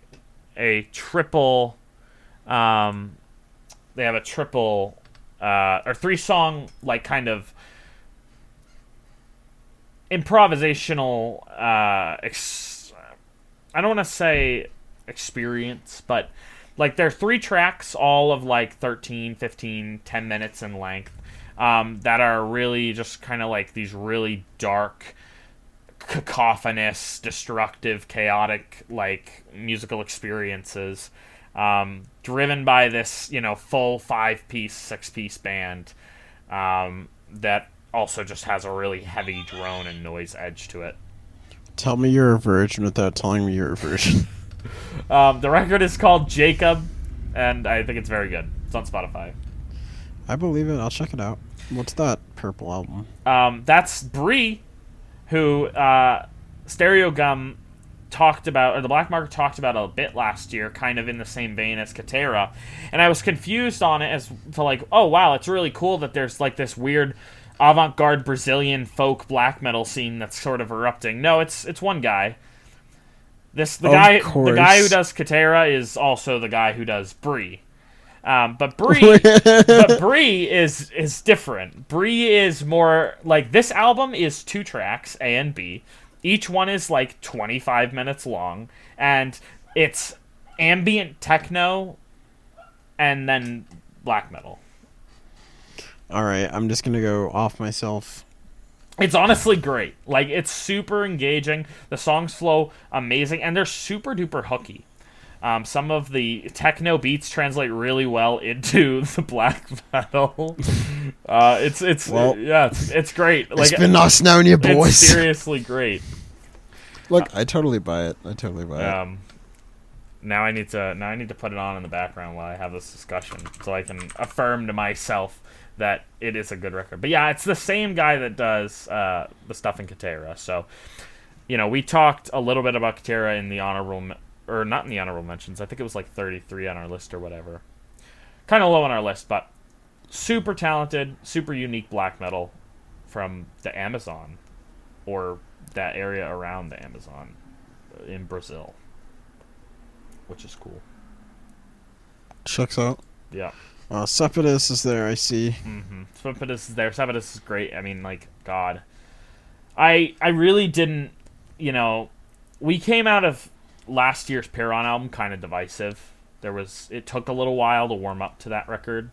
triple or 3-song like kind of improvisational I don't want to say experience, but like they're 3 tracks, all of like 13, 15, 10 minutes in length, that are really just kind of like these really dark, cacophonous, destructive, chaotic like musical experiences, driven by this full 5-piece, 6-piece band, that also just has a really heavy drone and noise edge to it. Tell me your version without telling me your version. The record is called Jacob, and I think it's very good. It's on Spotify. I believe it. I'll check it out. What's that purple album? That's Brie, who Stereo Gum talked about, or the Black Market talked about a bit last year, kind of in the same vein as Katera, and I was confused on it as to like, oh wow, it's really cool that there's like this weird avant-garde Brazilian folk black metal scene that's sort of erupting. No, it's one guy. The guy who does Katera is also the guy who does Brie. But Brie is different. Brie is more like, this album is 2 tracks, A and B. Each one is like 25 minutes long, and it's ambient techno and then black metal. All right, I'm just gonna go off myself. It's honestly great. Like, it's super engaging. The songs flow amazing, and they're super duper hooky. Some of the techno beats translate really well into the black metal. Well, It's great. Like, it's been nice knowing you, boys. it's seriously great. Look, I totally buy it. I totally buy it. Now I need to put it on in the background while I have this discussion, so I can affirm to myself that it is a good record. But yeah, it's the same guy that does the stuff in Katera. So, we talked a little bit about Katera in the or not in the honorable mentions. I think it was like 33 on our list or whatever. Kind of low on our list, but super talented, super unique black metal from the Amazon, or that area around the Amazon in Brazil, which is cool. Checks out. Yeah. Cepidus is there, I see. Mm-hmm. Cepidus is there. Cepidus is great. I mean, like, God. I really didn't, we came out of last year's Piron album kind of divisive. It took a little while to warm up to that record.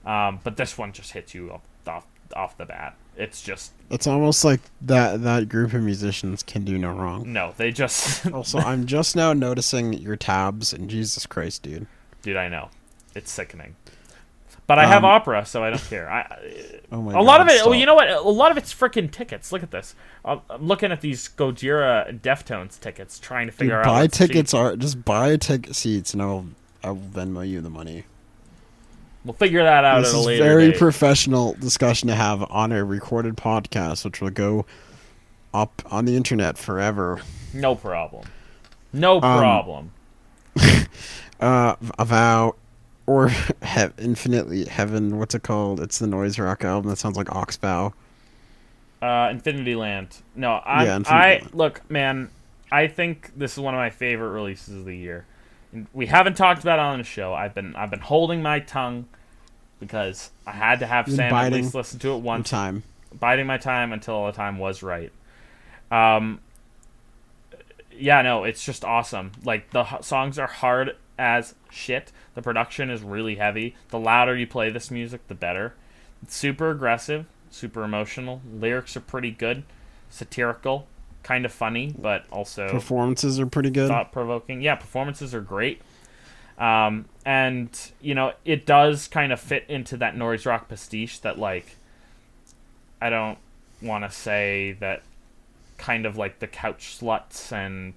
But this one just hits you off the bat. It's just... It's almost like that group of musicians can do no wrong. No, they just... Also, I'm just now noticing your tabs, and Jesus Christ, dude. Dude, I know. It's sickening. But I have opera, so I don't care. Oh my a God, lot of it... stop. Well, you know what? A lot of it's freaking tickets. Look at this. I'm looking at these Gojira Deftones tickets, trying to figure out... Buy tickets just buy ticket seats, and I'll Venmo you the money. We'll figure that out This at a is later very date. professional discussion to have on a recorded podcast, which will go up on the internet forever. No problem. No problem. Avow or Infinitely Heaven. What's it called? It's the noise rock album that sounds like Oxbow. Infinity Land. No, Infinity Land. Look, man. I think this is one of my favorite releases of the year. We haven't talked about it on the show. I've been holding my tongue because I had to have Sam at least listen to it once. Biding my time until the time was right. Yeah, no, it's just awesome. Like, the songs are hard as shit. The production is really heavy. The louder you play this music, the better. It's super aggressive, super emotional. Lyrics are pretty good, satirical, kind of funny, but also performances are pretty good. Thought-provoking. Yeah, performances are great. And, it does kind of fit into that noise rock pastiche that, like, I don't want to say that kind of like the Couch Sluts and,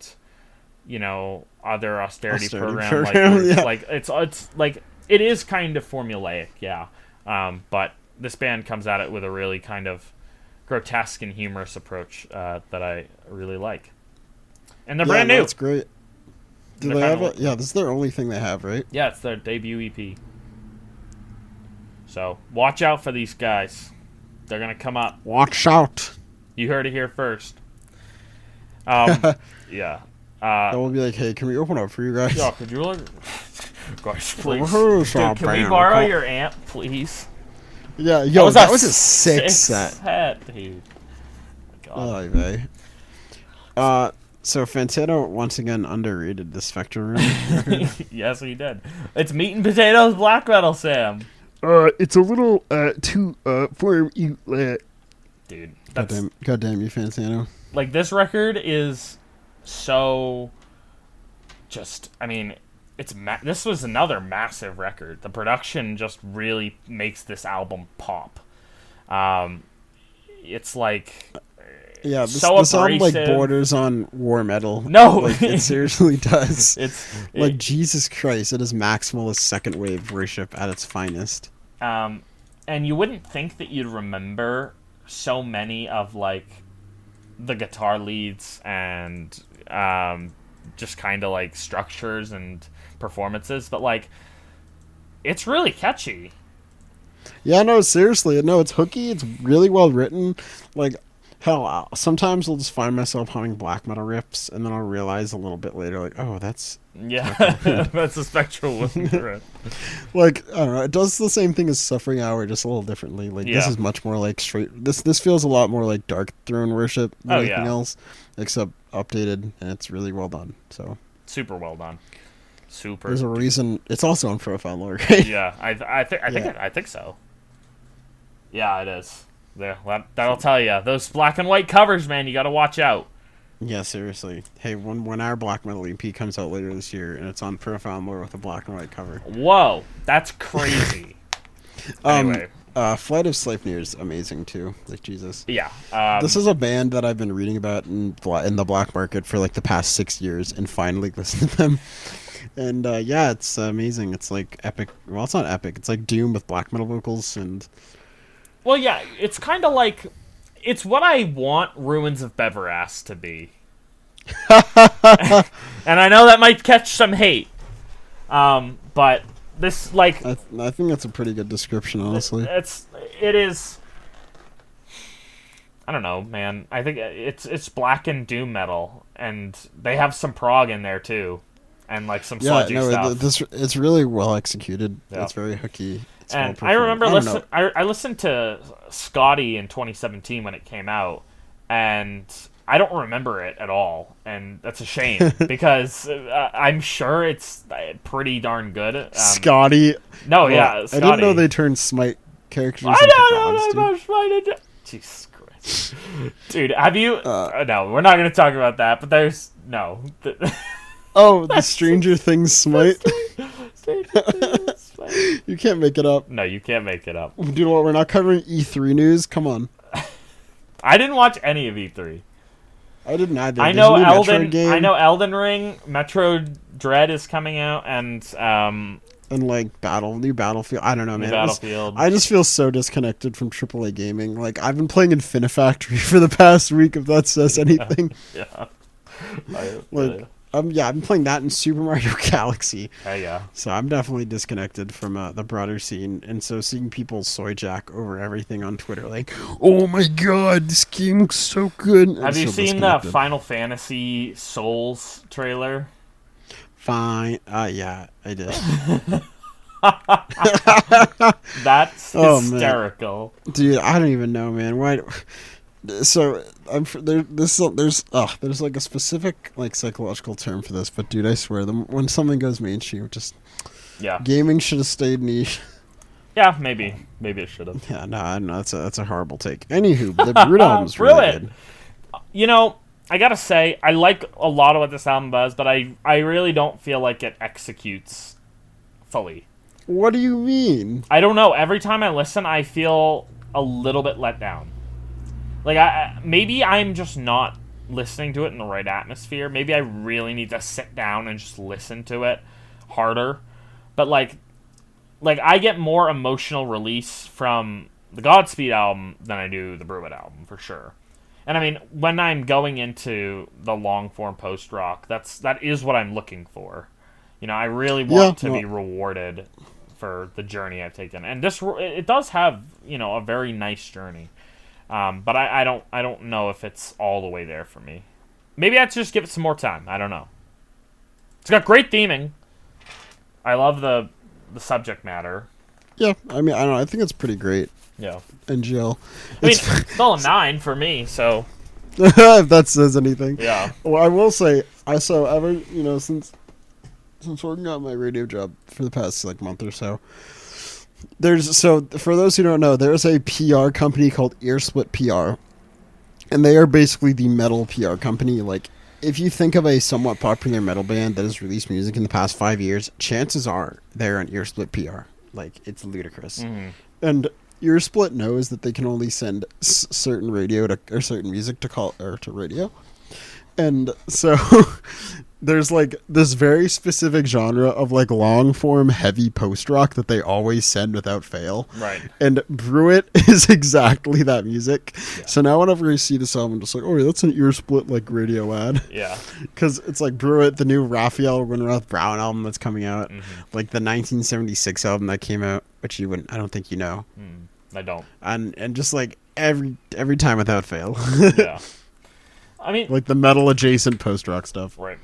other austerity program. Yeah. Like, it's like, it is kind of formulaic, yeah. But this band comes at it with a really kind of grotesque and humorous approach that I really like. And they're brand new. That's great. Do they have it? Yeah, this is their only thing they have, right? Yeah, it's their debut EP. So, watch out for these guys. They're going to come up. Watch out. You heard it here first. Yeah. That will be like, hey, can we open up for you guys? Yeah, could you guys, please. Dude, can we borrow your amp, please? Yeah, that was a sick set. Dude. God. Oh, man. So Fantano once again underrated the Spectre Room. Yes, he did. It's meat and potatoes black metal, Sam. It's a little too for you. Dude, goddamn you, Fantano. Like, this record is so just, I mean, this was another massive record. The production just really makes this album pop. It's like, yeah, this so album like borders on war metal. No, like, it seriously does. It's Jesus Christ, it is maximalist second wave worship at its finest. And you wouldn't think that you'd remember so many of, like, the guitar leads and just kind of like structures and performances, but like, it's really catchy. Yeah, no, seriously, no, it's hooky. It's really well written. Like, hell, sometimes I'll just find myself humming black metal riffs, and then I'll realize a little bit later, like, oh, that's that's a spectral riff. Like, I don't know, it does the same thing as Suffering Hour, just a little differently. Like, this is much more like straight. This feels a lot more like Dark Throne worship than anything else, except updated, and it's really well done. So super well done. Super. There's a reason it's also on Profile Lore, right? Yeah, I think so. Yeah, it is. Yeah, that'll tell you. Those black and white covers, man, you got to watch out. Yeah, seriously. Hey, when our black metal EP comes out later this year and it's on Profile More with a black and white cover. Whoa, that's crazy. Anyway. Flight of Sleipnir is amazing too. Like Jesus. Yeah. This is a band that I've been reading about in the black market for like the past 6 years, and finally listened to them. And yeah, it's amazing. It's like epic. Well, it's not epic. It's like doom with black metal vocals and. Well, yeah, it's kind of like it's what I want Ruins of Beverass to be. And I know that might catch some hate. But this like I think that's a pretty good description, honestly. It is. I don't know, man. I think it's black and doom metal, and they have some prog in there too, and like some sludgy stuff. It's really well executed. Yeah. It's very hooky. It's And well I remember performed. I listened to Scotty in 2017 when it came out, and I don't remember it at all, and that's a shame because I'm sure it's pretty darn good. Scotty. No, Well, yeah, Scotty. I didn't know they turned Smite characters into I don't know gods, that dude. much Smite. Jesus Christ, dude, have you? No, we're not gonna talk about that. But there's no. Oh, the Stranger Things Smite. You can't make it up. No, you can't make it up. Dude, what, we're not covering E3 news? Come on. I didn't watch any of E3. I didn't either. I There's know a new Elden. Metroid game, I know Elden Ring, Metro Dread is coming out, and and like new Battlefield. I don't know, man. Battlefield. I just feel so disconnected from AAA gaming. Like, I've been playing Infinifactory for the past week, if that says anything. Yeah. Like, I've been playing that in Super Mario Galaxy. Yeah. So I'm definitely disconnected from the broader scene. And so seeing people soy jack over everything on Twitter, like, oh my god, this game looks so good. Have you seen the Final Fantasy Souls trailer? Fine. Yeah, I did. That's Oh, man. hysterical. Dude, I don't even know, man. Why? So there's like a specific like psychological term for this, but dude, I swear, when something goes mainstream, just Yeah. gaming should have stayed niche. Yeah, maybe it should have. Yeah, no, I don't know. That's a horrible take. Anywho, the Brood album's really Brilliant. good. You know, I gotta say, I like a lot of what this album does, but I really don't feel like it executes fully. What do you mean? I don't know. Every time I listen, I feel a little bit let down. Like, maybe I'm just not listening to it in the right atmosphere. Maybe I really need to sit down and just listen to it harder. But, like I get more emotional release from the Godspeed album than I do the Brew It album, for sure. And, I mean, when I'm going into the long-form post-rock, that is what I'm looking for. You know, I really want to be rewarded for the journey I've taken. And it does have, you know, a very nice journey. But I don't know if it's all the way there for me. Maybe I have to just give it some more time. I don't know. It's got great theming. I love the subject matter. Yeah, I mean, I don't know. I think it's pretty great. Yeah. NGL. I mean, it's still a 9 for me, so. If that says anything. Yeah. Well, I will say, since working on my radio job for the past like month or so, for those who don't know, there's a PR company called Earsplit PR, and they are basically the metal PR company. Like, if you think of a somewhat popular metal band that has released music in the past 5 years, chances are they're on Earsplit PR. Like, it's ludicrous. Mm-hmm. And Earsplit knows that they can only send certain certain music to radio. And so there's like this very specific genre of like long form heavy post rock that they always send without fail. Right. And Brew It is exactly that music. Yeah. So now whenever I see this album, I'm just like, oh yeah, that's an Earsplit like radio ad. Yeah. Because it's like Brew It, the new Raphael Winroth Brown album that's coming out, Mm-hmm. like the 1976 album that came out, which I don't think you know. I don't. And just like every time without fail. Yeah. I mean, like the metal adjacent post rock stuff. right.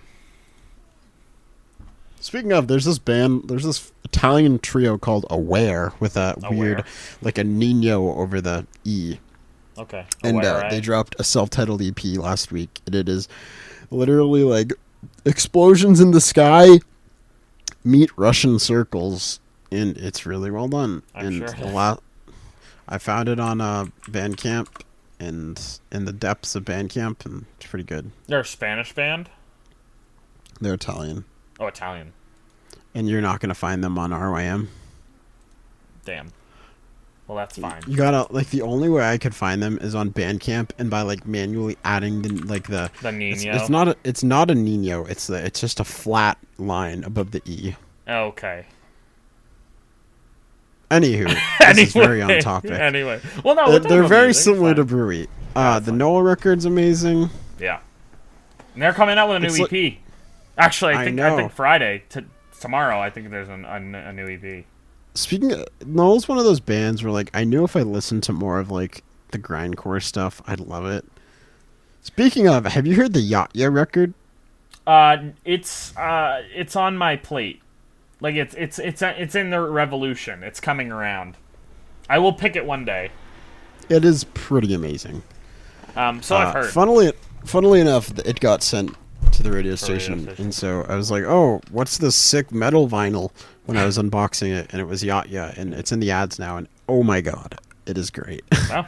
Speaking of, there's this Italian trio called Aware with a weird, like a Nino over the E. Okay. And Aware, they dropped a self-titled EP last week, and it is literally like explosions in the sky meet Russian circles, and it's really well done. I'm and sure. I found it on Bandcamp and in the depths of Bandcamp, and it's pretty good. They're a Spanish band? They're Italian. Oh, Italian. And you're not going to find them on RYM. Damn. Well, that's fine. You gotta, like, the only way I could find them is on Bandcamp and by, like, manually adding the Nino. It's not a Nino. It's just a flat line above the E. Okay. Anyway, this is very on topic. Anyway. Well, no, they're very similar to Brewery. The Noah record's amazing. Yeah. And they're coming out with a new EP. Actually, I think Friday. Tomorrow, I think there's a new EP. Speaking of, Noel's one of those bands where, like, I knew if I listened to more of, like, the grindcore stuff, I'd love it. Speaking of, have you heard the Yatya record? It's on my plate. Like, it's in the revolution. It's coming around. I will pick it one day. It is pretty amazing. So I've heard. Funnily enough, it got sent to the radio station, and so I was like, "Oh, what's this sick metal vinyl?" When I was unboxing it, and it was Yatya, and it's in the ads now, and oh my god, it is great. Well,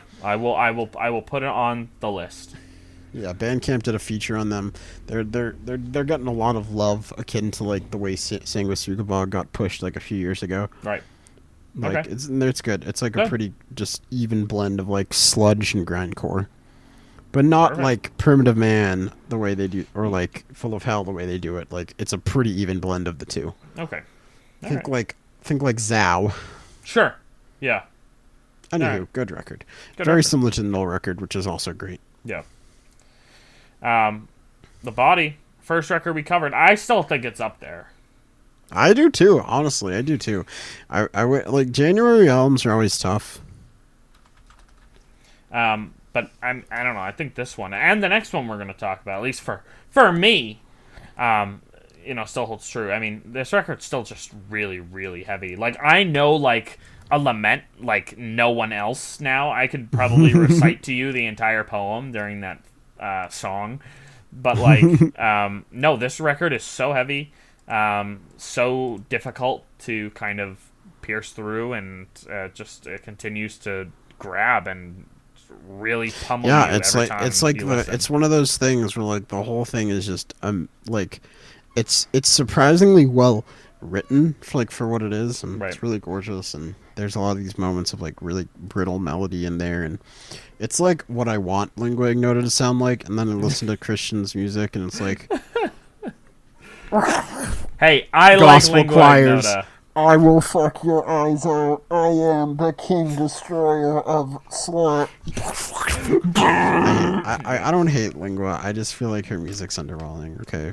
I will put it on the list. Yeah, Bandcamp did a feature on them. They're getting a lot of love, akin to like the way Sanguisugabog got pushed like a few years ago. Right. Like okay. It's good. It's like a pretty just even blend of like sludge and grindcore. But not like Primitive Man the way they do, or like Full of Hell the way they do it. Like it's a pretty even blend of the two. Okay. Think like Zao. Sure. Yeah. Anywho, good record. Very similar to the Null record, which is also great. Yeah. The Body, first record we covered. I still think it's up there. I do too. Honestly, I do too. I like January albums are always tough. But I don't know. I think this one and the next one we're going to talk about, at least for me, still holds true. I mean, this record's still just really, really heavy. Like, I know, like, a lament like no one else now. I could probably recite to you the entire poem during that song. But, like, no, this record is so heavy, so difficult to kind of pierce through, and it continues to grab and really pummel you every time. It's one of those things where like the whole thing is just like it's surprisingly well written for what it is, and it's really gorgeous, and there's a lot of these moments of like really brittle melody in there, and it's like what I want Lingua Ignota to sound like, and then I listen to Christian's music and it's like hey, I gospel like Lingua choirs. Ignota. I will fuck your eyes out. I am the king destroyer of slut. I don't hate Lingua. I just feel like her music's underwhelming. Okay.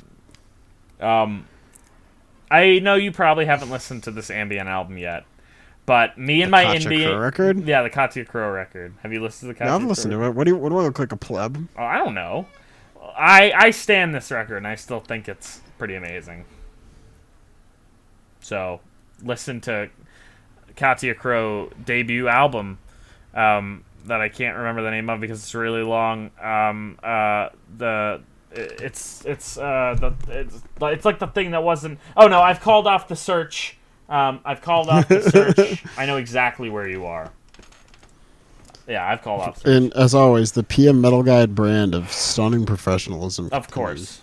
I know you probably haven't listened to this ambient album yet, but me and my Katya Crow record? Yeah, the Katya Crow record. Have you listened to the Katya Crow? Yeah, I've listened to it. What do I look like, a pleb? Oh, I don't know. I stand this record, and I still think it's pretty amazing. So listen to Katya Crow debut album that I can't remember the name of because it's really long. It's like the thing that wasn't. Oh no, I've called off the search. I've called off the search. I know exactly where you are. Yeah, I've called off. Search. And as always, the PMMetalGuide brand of stunning professionalism. Of course.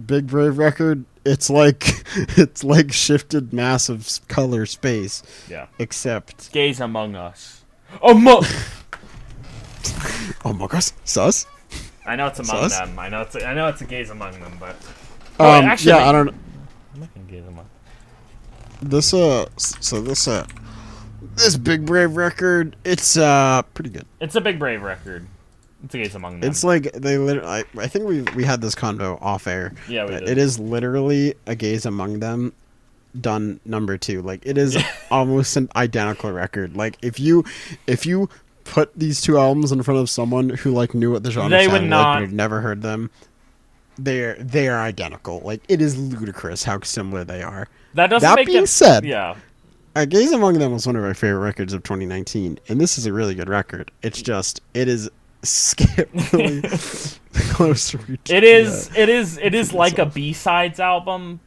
Big Brave record. It's like shifted massive color space. Yeah. Except Gaze Among Us. Among Us. Sus. I know it's among them. I know it's a gaze among them, but actually, I don't know. I'm not gonna gaze among. This Big Brave record, it's pretty good. It's a Big Brave record. It's a gaze among them. It's like they literally. I think we had this convo off air. Yeah, we did. It is literally a gaze among them, done number 2. Like it is almost an identical record. Like if you put these two albums in front of someone who like knew what the genre sounded like but had never heard them, they are identical. Like it is ludicrous how similar they are. That being said, yeah. A Gaze Among Them was one of our favorite records of 2019, and this is a really good record. It's just it is really close to reaching. It is like a B-sides album,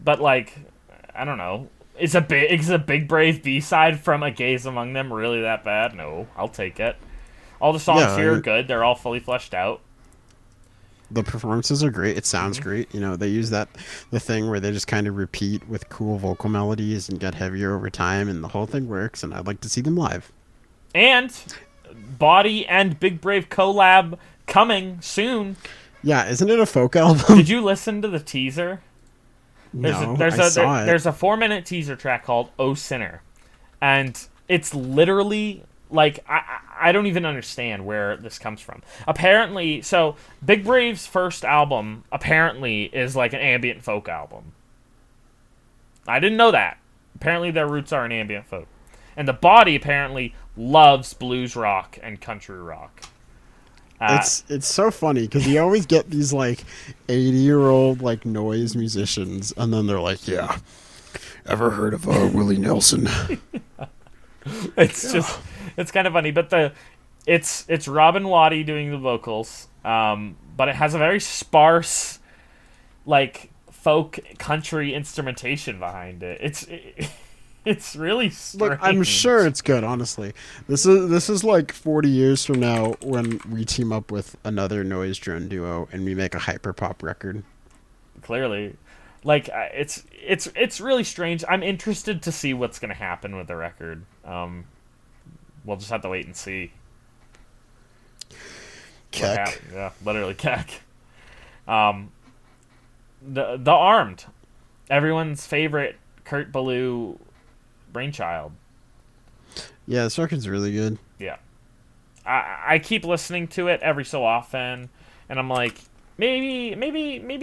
but like I don't know. Is a Big Brave B-side from A Gaze Among Them really that bad? No, I'll take it. All the songs here are good. They're all fully fleshed out. The performances are great. It sounds great. You know, they use the thing where they just kind of repeat with cool vocal melodies and get heavier over time, and the whole thing works, and I'd like to see them live. And Body and Big Brave collab coming soon. Yeah, isn't it a folk album? Did you listen to the teaser? I saw it. There's a 4-minute teaser track called "Oh Sinner," and it's literally like I don't even understand where this comes from. Apparently, so Big Brave's first album apparently is like an ambient folk album. I didn't know that. Apparently, their roots are in ambient folk, and the Body apparently loves blues rock and country rock. It's so funny because you always get these like 80-year-old like noise musicians, and then they're like, "Yeah, ever heard of Willie Nelson?" It's kind of funny, but it's Robin Waddy doing the vocals, but it has a very sparse like folk country instrumentation behind it. It's really strange. Look, I'm sure it's good, honestly. This is like 40 years from now when we team up with another noise drone duo and we make a hyperpop record. Clearly. Like it's really strange. I'm interested to see what's going to happen with the record. We'll just have to wait and see. Keck. Yeah, literally keck. The Armed. Everyone's favorite Kurt Ballou brainchild. Yeah, this record's really good. Yeah. I keep listening to it every so often, and I'm like, maybe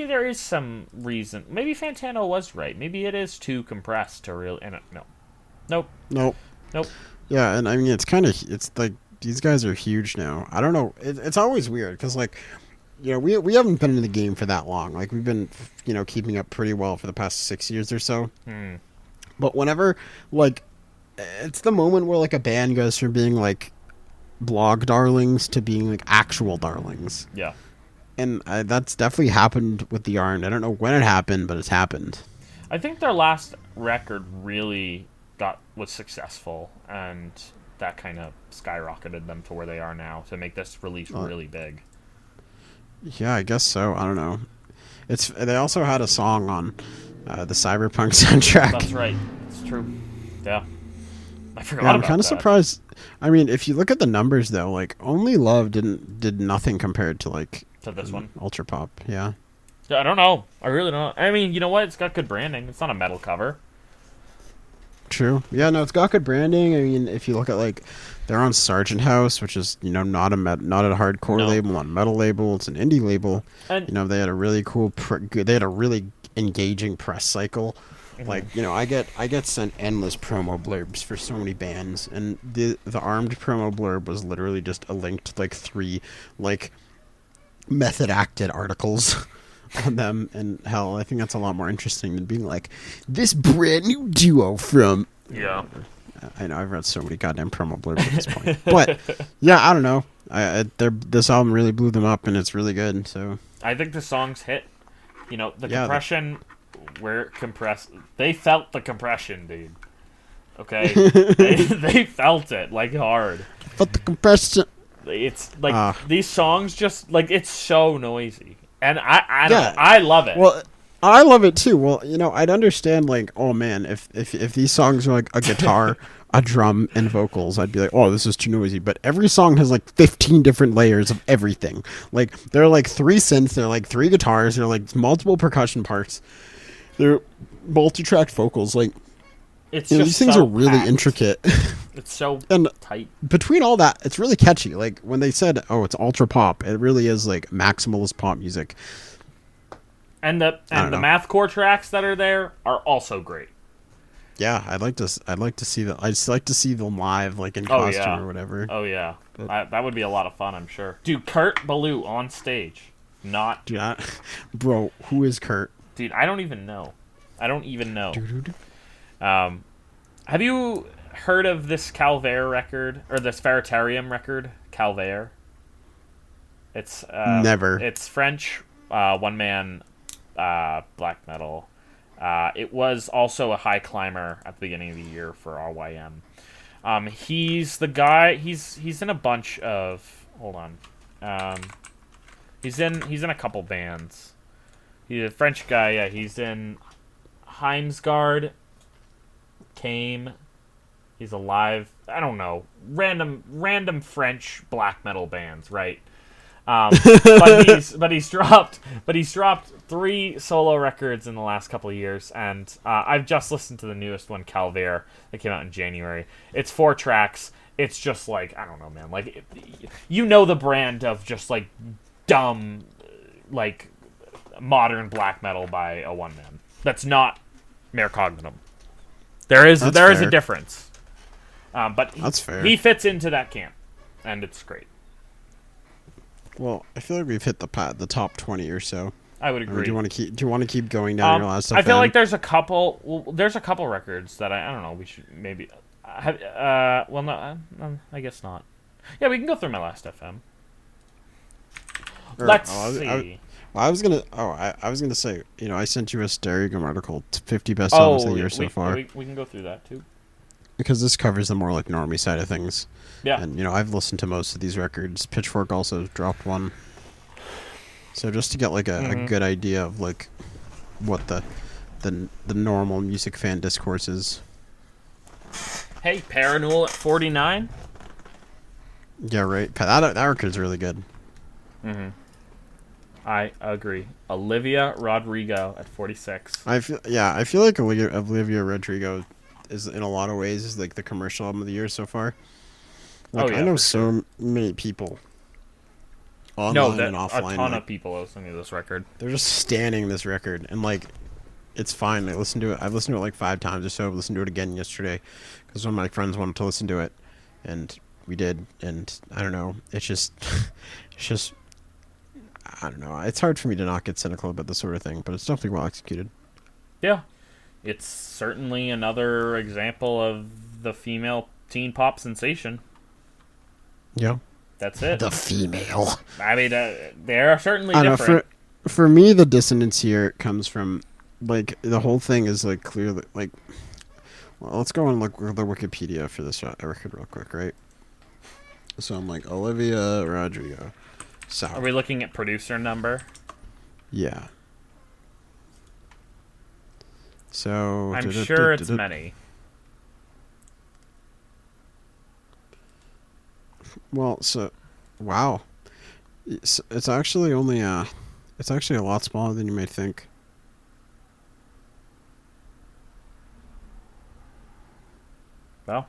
there is some reason. Maybe Fantano was right. Maybe it is too compressed to really. And nope. Yeah, and I mean it's like these guys are huge now. I don't know. It's always weird because like, you know, we haven't been in the game for that long. Like we've been, you know, keeping up pretty well for the past 6 years or so. But whenever, like, it's the moment where, like, a band goes from being, like, blog darlings to being, like, actual darlings. Yeah. And that's definitely happened with The Armed. I don't know when it happened, but it's happened. I think their last record really was successful, and that kind of skyrocketed them to where they are now to make this release really big. Yeah, I guess so. I don't know. They also had a song on the Cyberpunk soundtrack. That's right. It's true. Yeah. I forgot I'm about kind of that. surprised. I mean, if you look at the numbers though, like Only Love did nothing compared to like To this one. Ultra Pop. Yeah. I don't know. I really don't know. I mean, you know what? It's got good branding. It's not a metal cover. True. Yeah, no, it's got good branding. I mean, if you look at like they're on Sargent House, which is, you know, not a hardcore label, not a metal label, it's an indie label. And you know, they had a really cool they had a really engaging press cycle. Like, you know, I get sent endless promo blurbs for so many bands, and the Armed promo blurb was literally just a link to like 3 like method acted articles on them, and hell, I think that's a lot more interesting than being like this brand new duo from. Yeah. I know I've read so many goddamn promo blurbs at this point, but yeah, I don't know. This album really blew them up, and it's really good. So I think the songs hit. You know, the compression, where it compressed, they felt the compression, dude. Okay, they felt it like hard. But the compression. It's like these songs just like it's so noisy, and I don't know, I love it. Well, I love it too. Well, you know, I'd understand like, oh man, if these songs are like a guitar, a drum, and vocals, I'd be like, oh, this is too noisy. But every song has like 15 different layers of everything. Like there are like 3 synths, there are like 3 guitars, there are like multiple percussion parts, there are multi-tracked vocals. Like, it's you know, just these things so are really packed. intricate. It's so and tight. Between all that, it's really catchy. Like when they said, "Oh, it's ultra pop," it really is like maximalist pop music. And the mathcore tracks that are there are also great. Yeah, I'd like to see them. I'd just like to see them live, like in costume or whatever. Oh yeah, that would be a lot of fun, I'm sure. Dude, Kurt Ballou on stage, Bro, who is Kurt? Dude, I don't even know. Have you heard of this Calvaire record or this Veritarium record, Calvaire? It's never. It's French, one man, black metal. It was also a high climber at the beginning of the year for RYM. He's the guy. He's in a bunch of. Hold on. He's in a couple bands. He's a French guy. Yeah, he's in Heimsgard, Came. He's alive. I don't know. Random French black metal bands, right? But he's dropped 3 solo records in the last couple of years, and I've just listened to the newest one, Calvaire, that came out in January. It's 4 tracks. It's just like, I don't know, man. Like, you know the brand of just like dumb, like modern black metal by a one man. That's not Mare Cognitum. There is a difference. But That's fair. He fits into that camp, and it's great. Well, I feel like we've hit the top 20 or so. I would agree. Or do you want to keep going down your last? I feel like there's a couple. Well, there's a couple records that I don't know. We should maybe. Well, no, I guess not. Yeah, we can go through my last FM. Let's see. I was gonna say, I sent you a Stereogum article, 50 best songs of the year so far. We can go through that too. Because this covers the more like normie side of things. Yeah. And I've listened to most of these records. Pitchfork also dropped one. So just to get like a good idea of like what the normal music fan discourse is. Hey, Parannoul at 49. Yeah, right. That record's really good. Mm-hmm. I agree. Olivia Rodrigo at 46. I feel like Olivia Rodrigo is in a lot of ways is like the commercial album of the year so far. Like, I know so many people online and offline. A ton of people listening to this record. They're just standing this record, and like, it's fine. I've listened to it like 5 times or so. I listened to it again yesterday because one of my friends wanted to listen to it, and we did. And I don't know. It's just, I don't know. It's hard for me to not get cynical about this sort of thing, but it's definitely well executed. Yeah. It's certainly another example of the female teen pop sensation. Yeah. That's it. The female. I mean, they are certainly different. For me, the dissonance here comes from, like, the whole thing is, like, clearly, like... Well, let's go and look at the Wikipedia for this record real quick, right? So I'm like, Olivia Rodrigo. So, are we looking at producer number? Yeah. So... I'm sure it's many. Well, so... Wow. It's actually only, it's actually a lot smaller than you may think. Well,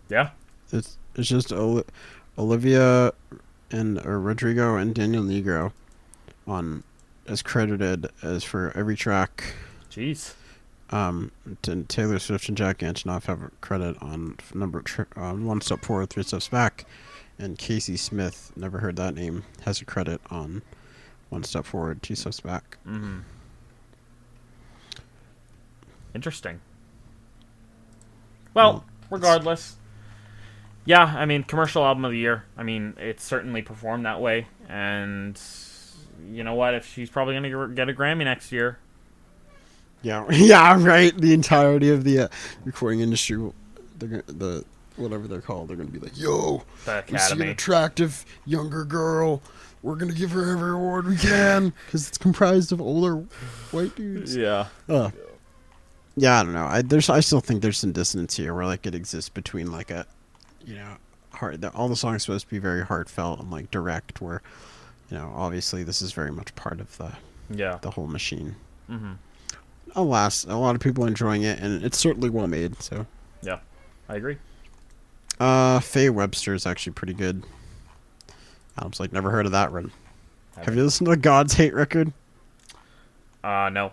yeah. It's just Olivia and Rodrigo and Daniel Negro as credited as for every track. Jeez. Taylor Swift and Jack Antonoff have a credit on One Step Forward, Three Steps Back, and Casey Smith, never heard that name, has a credit on One Step Forward, Two Steps Back. Mm-hmm. Interesting. Well, regardless, yeah, I mean, commercial album of the year. I mean, it certainly performed that way, and you know what? If she's probably gonna get a Grammy next year. Yeah, yeah, right. The entirety of the recording industry, the whatever they're called, they're gonna be like, "Yo, we see an attractive younger girl. We're gonna give her every award we can because it's comprised of older white dudes." Yeah. Yeah, I don't know. I still think there's some dissonance here where like it exists between like a, all the songs are supposed to be very heartfelt and like direct. Where, obviously this is very much part of the whole machine. Mm-hmm. Alas, a lot of people are enjoying it, and it's certainly well made. So. Yeah, I agree. Faye Webster is actually pretty good. Adam's like, never heard of that one. Have you listened to the God's Hate record? No.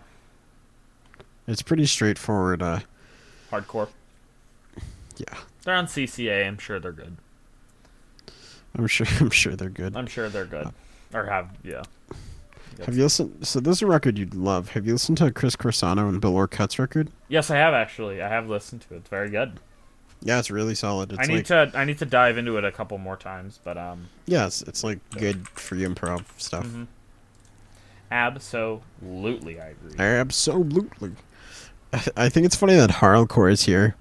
It's pretty straightforward. Hardcore. Yeah. They're on CCA. I'm sure they're good. I'm sure they're good. Yeah. Have you listened? So this is a record you'd love. Have you listened to Chris Corsano and Bill Orcutt's record? Yes, I have actually. I have listened to it. It's very good. Yeah, it's really solid. It's I need to dive into it a couple more times, but yeah, it's like good free improv stuff. Mm-hmm. Absolutely, I agree. Absolutely. I think it's funny that Horrorcore is here.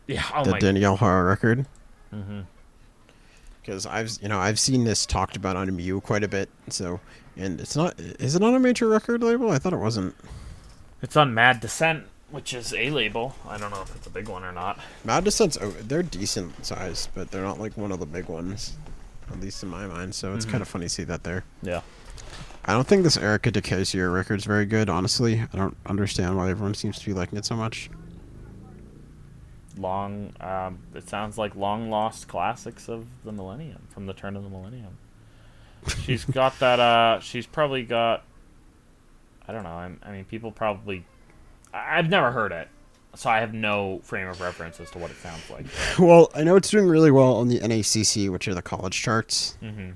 Yeah. Oh The my. Danielle Horror record. Mm-hmm. Because I've seen this talked about on Mew quite a bit. So, and it's not. Is it on a major record label? I thought it wasn't. It's on Mad Descent, which is a label. I don't know if it's a big one or not. Mad Descent's. They're decent size, but they're not like one of the big ones, at least in my mind. So it's kind of funny to see that there. Yeah. I don't think this Erica DeCasio record's very good. Honestly, I don't understand why everyone seems to be liking it so much. It sounds like long lost classics of the millennium, from the turn of the millennium. She's got that. She's probably got. I don't know. I mean, people probably. I've never heard it, so I have no frame of reference as to what it sounds like. Well, I know it's doing really well on the NACC, which are the college charts. Mm-hmm.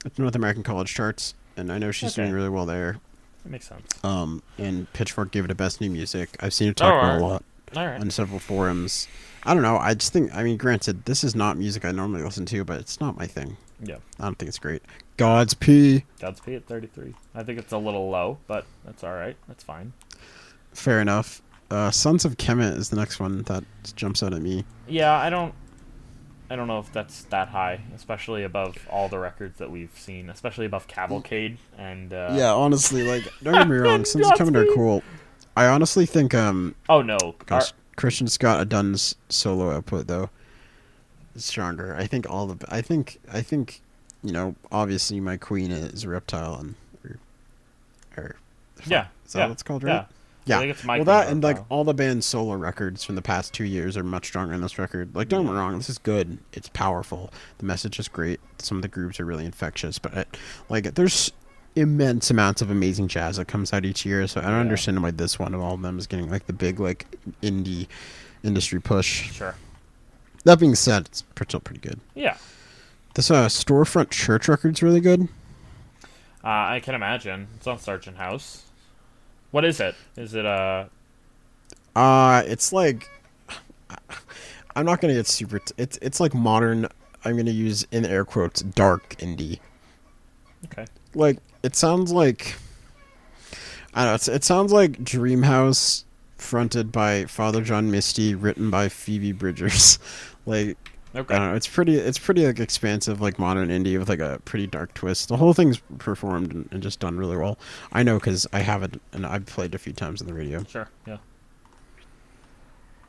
It's North American college charts, and I know she's doing really well there. That makes sense. And Pitchfork gave it a best new music. I've seen it talked about a lot on several forums. I don't know. I just think. I mean, granted, this is not music I normally listen to, but it's not my thing. Yeah. I don't think it's great. Godspeed at 33. I think it's a little low, but that's all right. That's fine. Fair enough. Sons of Kemet is the next one that jumps out at me. Yeah, I don't know if that's that high, especially above all the records that we've seen, especially above Cavalcade and. Yeah, honestly, like don't get me wrong, Sons of Kemet are cool. I honestly think Oh no. Christian Scott Adunn's solo output though is stronger. I think obviously my queen is Reptile and or yeah. Is that what it's called, right? Yeah. Yeah. I think it's well, that and like all the band's solo records from the past 2 years are much stronger than this record. Like, don't get me wrong, this is good. It's powerful. The message is great. Some of the grooves are really infectious, but there's immense amounts of amazing jazz that comes out each year. So I don't understand why this one of all of them is getting like the big like indie industry push. Sure. That being said, it's still pretty good. Yeah. This Storefront Church record's really good. I can imagine. It's on Sargent House. What is it? Is it it's like I'm not gonna get super. It's like modern. I'm gonna use in air quotes dark indie. Okay. Like it sounds like I don't know. It sounds like Dreamhouse, fronted by Father John Misty, written by Phoebe Bridgers. Like okay. I don't know. It's pretty like expansive, like modern indie with like a pretty dark twist. The whole thing's performed and just done really well. I know because I have it and I've played it a few times on the radio. Sure. Yeah.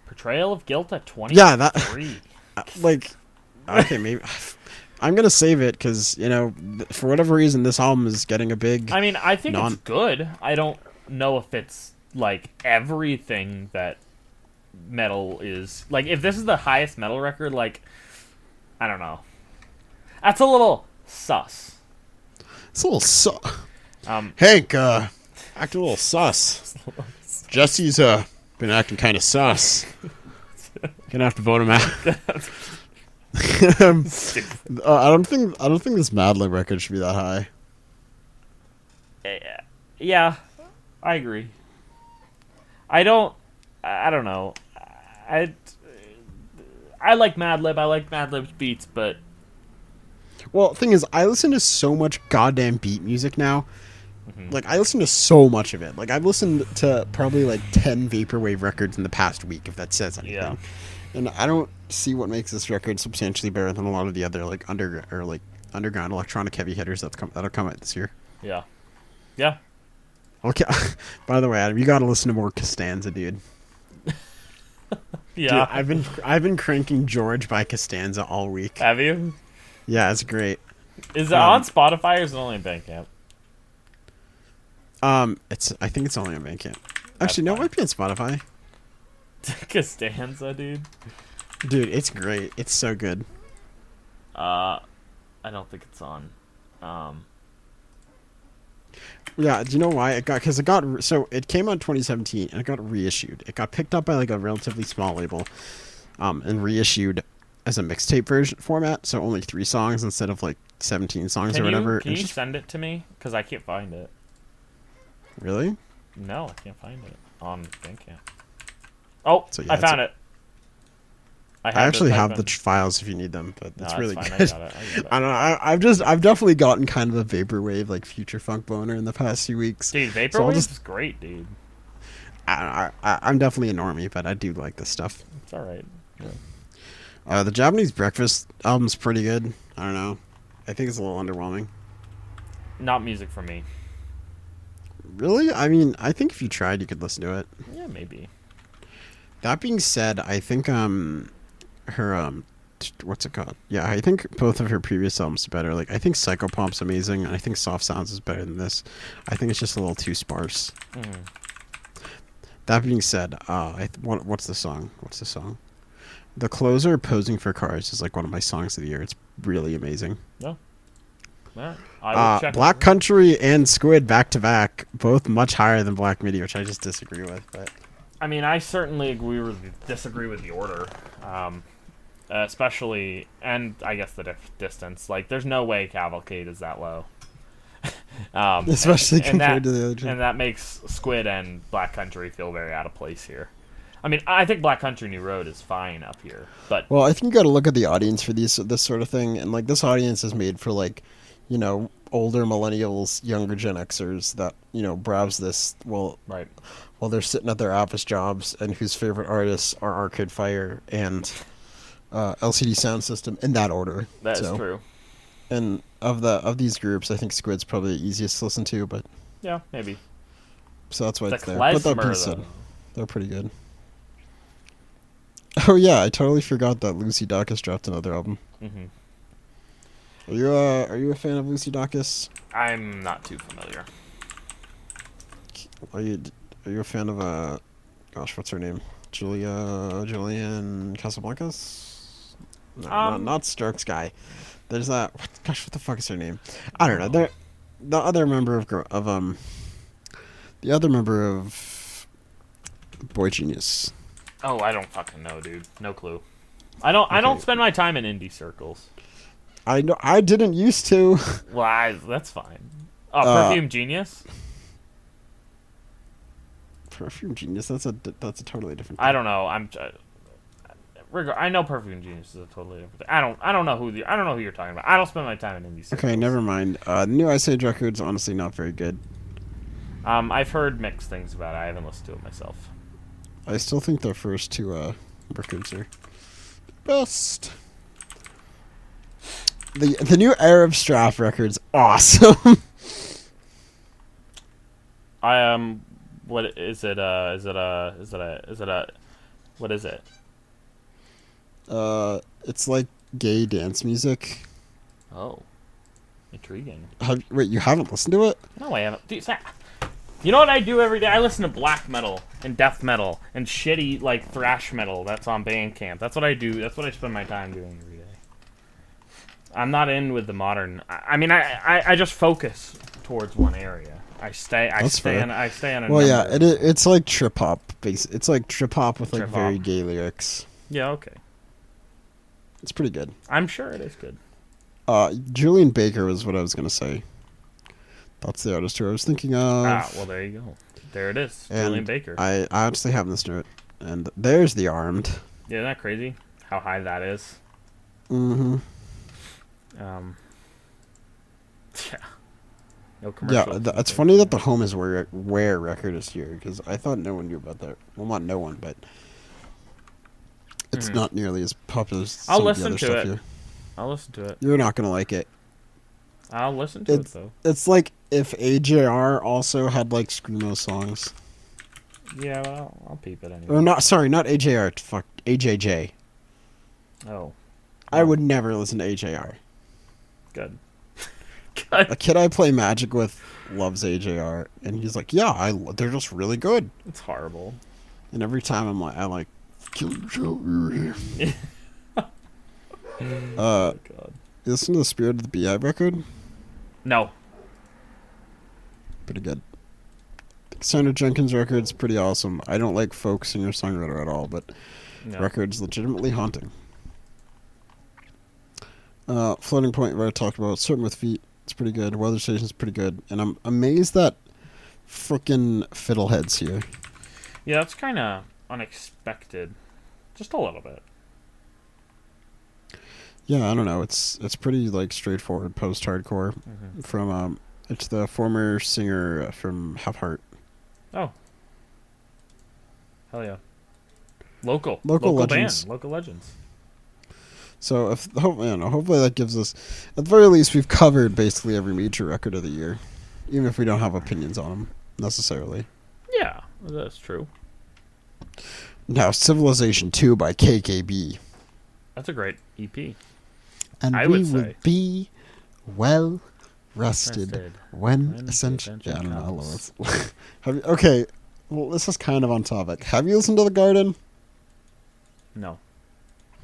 Portrayal of Guilt at 23. Yeah, that like okay, maybe I'm gonna save it because for whatever reason this album is getting a big. I mean, I think it's good. I don't know if it's like everything that metal is. Like, if this is the highest metal record, like, I don't know. That's a little sus. It's a little sus. Hank, act a little sus. Jesse's been acting kind of sus. Gonna have to vote him out. I don't think this Madlib record should be that high. Yeah, I agree. I don't know. I like Madlib. I like Madlib's beats, but well, the thing is, I listen to so much goddamn beat music now. Mm-hmm. Like, I listen to so much of it. Like, I've listened to probably like 10 vaporwave records in the past week, if that says anything. Yeah. And I don't see what makes this record substantially better than a lot of the other like underground electronic heavy hitters that'll come out this year. Yeah. Yeah. Okay. By the way, Adam, you got to listen to more Costanza, dude. Yeah. Dude, I've been cranking George by Costanza all week. Have you? Yeah, it's great. Is it on Spotify or is it only in Bandcamp? I think it's only on Bandcamp. Actually, no, it might be on Spotify. Costanza, dude. Dude, it's great. It's so good. I don't think it's on. Yeah, do you know why? It came out in 2017 and it got reissued. It got picked up by like a relatively small label, and reissued as a mixtape version format, so only 3 songs instead of like 17 songs or whatever. Can you send it to me? Because I can't find it. Really? No, I can't find it on Bandcamp. Oh, So, yeah, I found it. I I had to actually type have the in. files if you need them, but No, it's that's really fine. I good. got it. I got I it. don't know. I've definitely gotten kind of a vaporwave like future funk boner in the past few weeks. Dude, So I'll just Vaporwave's great, dude. I'm definitely a normie, but I do like this stuff. It's alright. Yeah. The Japanese Breakfast album's pretty good. I don't know. I think it's a little underwhelming. Not music for me. Really? I mean, I think if you tried, you could listen to it. Yeah, maybe. That being said, I think her what's it called? Yeah, I think both of her previous albums are better. Like I think Psychopop's amazing, and I think Soft Sounds is better than this. I think it's just a little too sparse. Mm. That being said, what's the song? What's the song? The Closer, Posing for Cars is like one of my songs of the year. It's really amazing. No. Alright. I will check Black it. Country and Squid back to back, both much higher than Black Midi, which I just disagree with. But I mean, I certainly disagree with the order. Especially, and I guess the distance. Like, there's no way Cavalcade is that low. especially compared that, to the other two. and that makes Squid and Black Country feel very out of place here. I mean, I think Black Country New Road is fine up here, but Well, I think you got to look at the audience for this sort of thing, and like this audience is made for like, older millennials, younger Gen Xers that browse this while right. they're sitting at their office jobs, and whose favorite artists are Arcade Fire and LCD Sound System in that order. That is true. And of these groups, I think Squid's probably the easiest to listen to, but Yeah, maybe. so that's why The it's there. But that being klezmer, said, though. they're pretty good. Oh yeah, I totally forgot that Lucy Dacus dropped another album. Hmm. Are you a fan of Lucy Dacus? I'm not too familiar. Are you a fan of gosh, what's her name? Julian Casablancas? No, not Stark's guy. There's that. Gosh, what the fuck is her name? I don't know. The other member of Boy Genius. Oh, I don't fucking know, dude. No clue. I don't spend my time in indie circles. I know. I didn't used to. Well, that's fine. Oh, Perfume Genius? Perfume Genius. That's a totally different thing. I don't know. I know Perfume Genius is a totally different thing. I don't know who you're talking about. I don't spend my time in indie circles. Okay, never mind. The new Ice Age record's honestly not very good. I've heard mixed things about it. I haven't listened to it myself. I still think their first two records are best. The new Arab Strap record's awesome. What is it? What is it? It's like gay dance music. Oh, intriguing. Wait, you haven't listened to it? No, I haven't. Dude, you know what I do every day? I listen to black metal and death metal and shitty like thrash metal that's on Bandcamp. That's what I do. That's what I spend my time doing every day. I'm not in with the modern. I mean, I just focus towards one area. I stay on a Well, yeah, number. it's like trip hop. It's like trip hop with like Trip very hop. gay lyrics. Yeah, okay. It's pretty good. I'm sure it is good. Julian Baker was what I was gonna say. That's the artist who I was thinking of. Well, there you go. There it is. And Julian Baker. I honestly haven't listened to it. And there's The Armed. Yeah, isn't that crazy? How high that is. Mm-hmm. Yeah. No commercial. Yeah, it's funny that the Home is Where record is here, because I thought no one knew about that. Well, not no one, but it's not nearly as popular as I'll some of the listen other to stuff it. here. I'll listen to it. You're not going to like it. I'll listen to it though. It's like if AJR also had like Screamo songs. Yeah, well, I'll peep it anyway. Or not AJR, fuck, AJJ. Oh. I would never listen to AJR. Good. A kid I play Magic with loves AJR, and he's like, yeah, they're just really good. It's horrible. And every time I like, kill yourself, you're here. Oh god. You listen to the Spirit of the Beehive record? No. Pretty good. Cassandra Jenkins record's pretty awesome. I don't like folk singer-songwriter at all, but No. record's legitimately haunting. Floating Point, where I talked about, Certain with Feet, it's pretty good. Weather Station's pretty good. And I'm amazed that frickin' Fiddlehead's here. Yeah, that's kind of unexpected. Just a little bit. Yeah, I don't know. It's pretty like straightforward post-hardcore Mm-hmm. from it's the former singer from Have Heart. Oh, hell yeah. Local Local legends. band, local legends. So if hopefully that gives us, at the very least, we've covered basically every major record of the year, even if we don't have opinions on them necessarily. Yeah, that's true. Now, Civilization 2 by KKB. That's a great EP. And I we would will say. be well rested Rested when when ascension. ascension Yeah, I don't know. I love comes. this. Okay, well, this is kind of on topic. Have you listened to The Garden? No,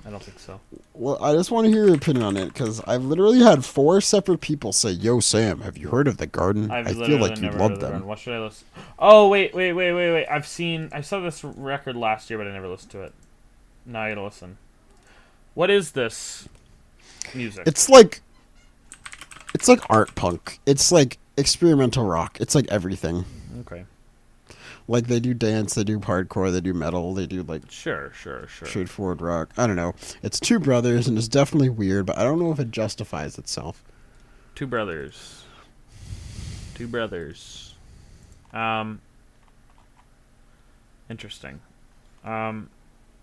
I don't think so. Well, I just want to hear your opinion on it because I've literally had 4 separate people say, "Yo, Sam, have you heard of The Garden? I've I feel literally like you'd never heard love of the Garden. them." What should I listen? Oh wait. I saw this record last year, but I never listened to it. Now I gotta listen. What is this music? It's like art punk. It's like experimental rock. It's like everything. Okay. Like they do dance, they do hardcore, they do metal, they do like Sure. straightforward rock. I don't know. It's 2 brothers and it's definitely weird, but I don't know if it justifies itself. Two brothers. Two brothers. Interesting. I'm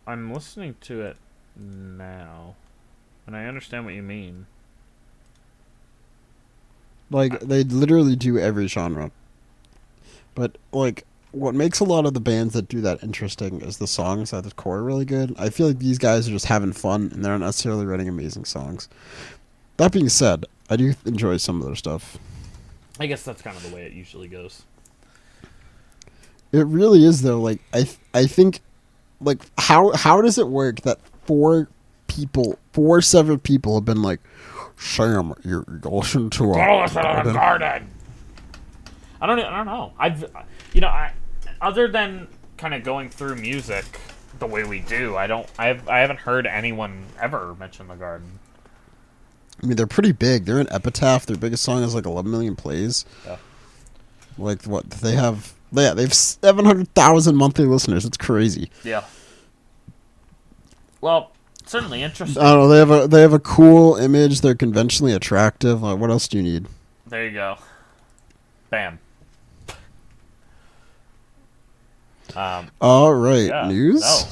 listening to it now, and I understand what you mean. Like they literally do every genre. But like what makes a lot of the bands that do that interesting is the songs at the core are really good. I feel like these guys are just having fun and they're not necessarily writing amazing songs. That being said, I do enjoy some of their stuff. I guess that's kind of the way it usually goes. It really is though. Like I think like how does it work that 4 separate people have been like, Sam, you listen to a Garden. I don't know. Other than kind of going through music the way we do, I haven't heard anyone ever mention the Garden. I mean, they're pretty big. They're an Epitaph. Their biggest song is like 11 million plays. Yeah. Like what they have? Yeah, they have 700,000 monthly listeners. It's crazy. Yeah. Well, certainly interesting. I don't know. They have a cool image. They're conventionally attractive. Like, what else do you need? There you go. Bam. All right, Yeah. news. No.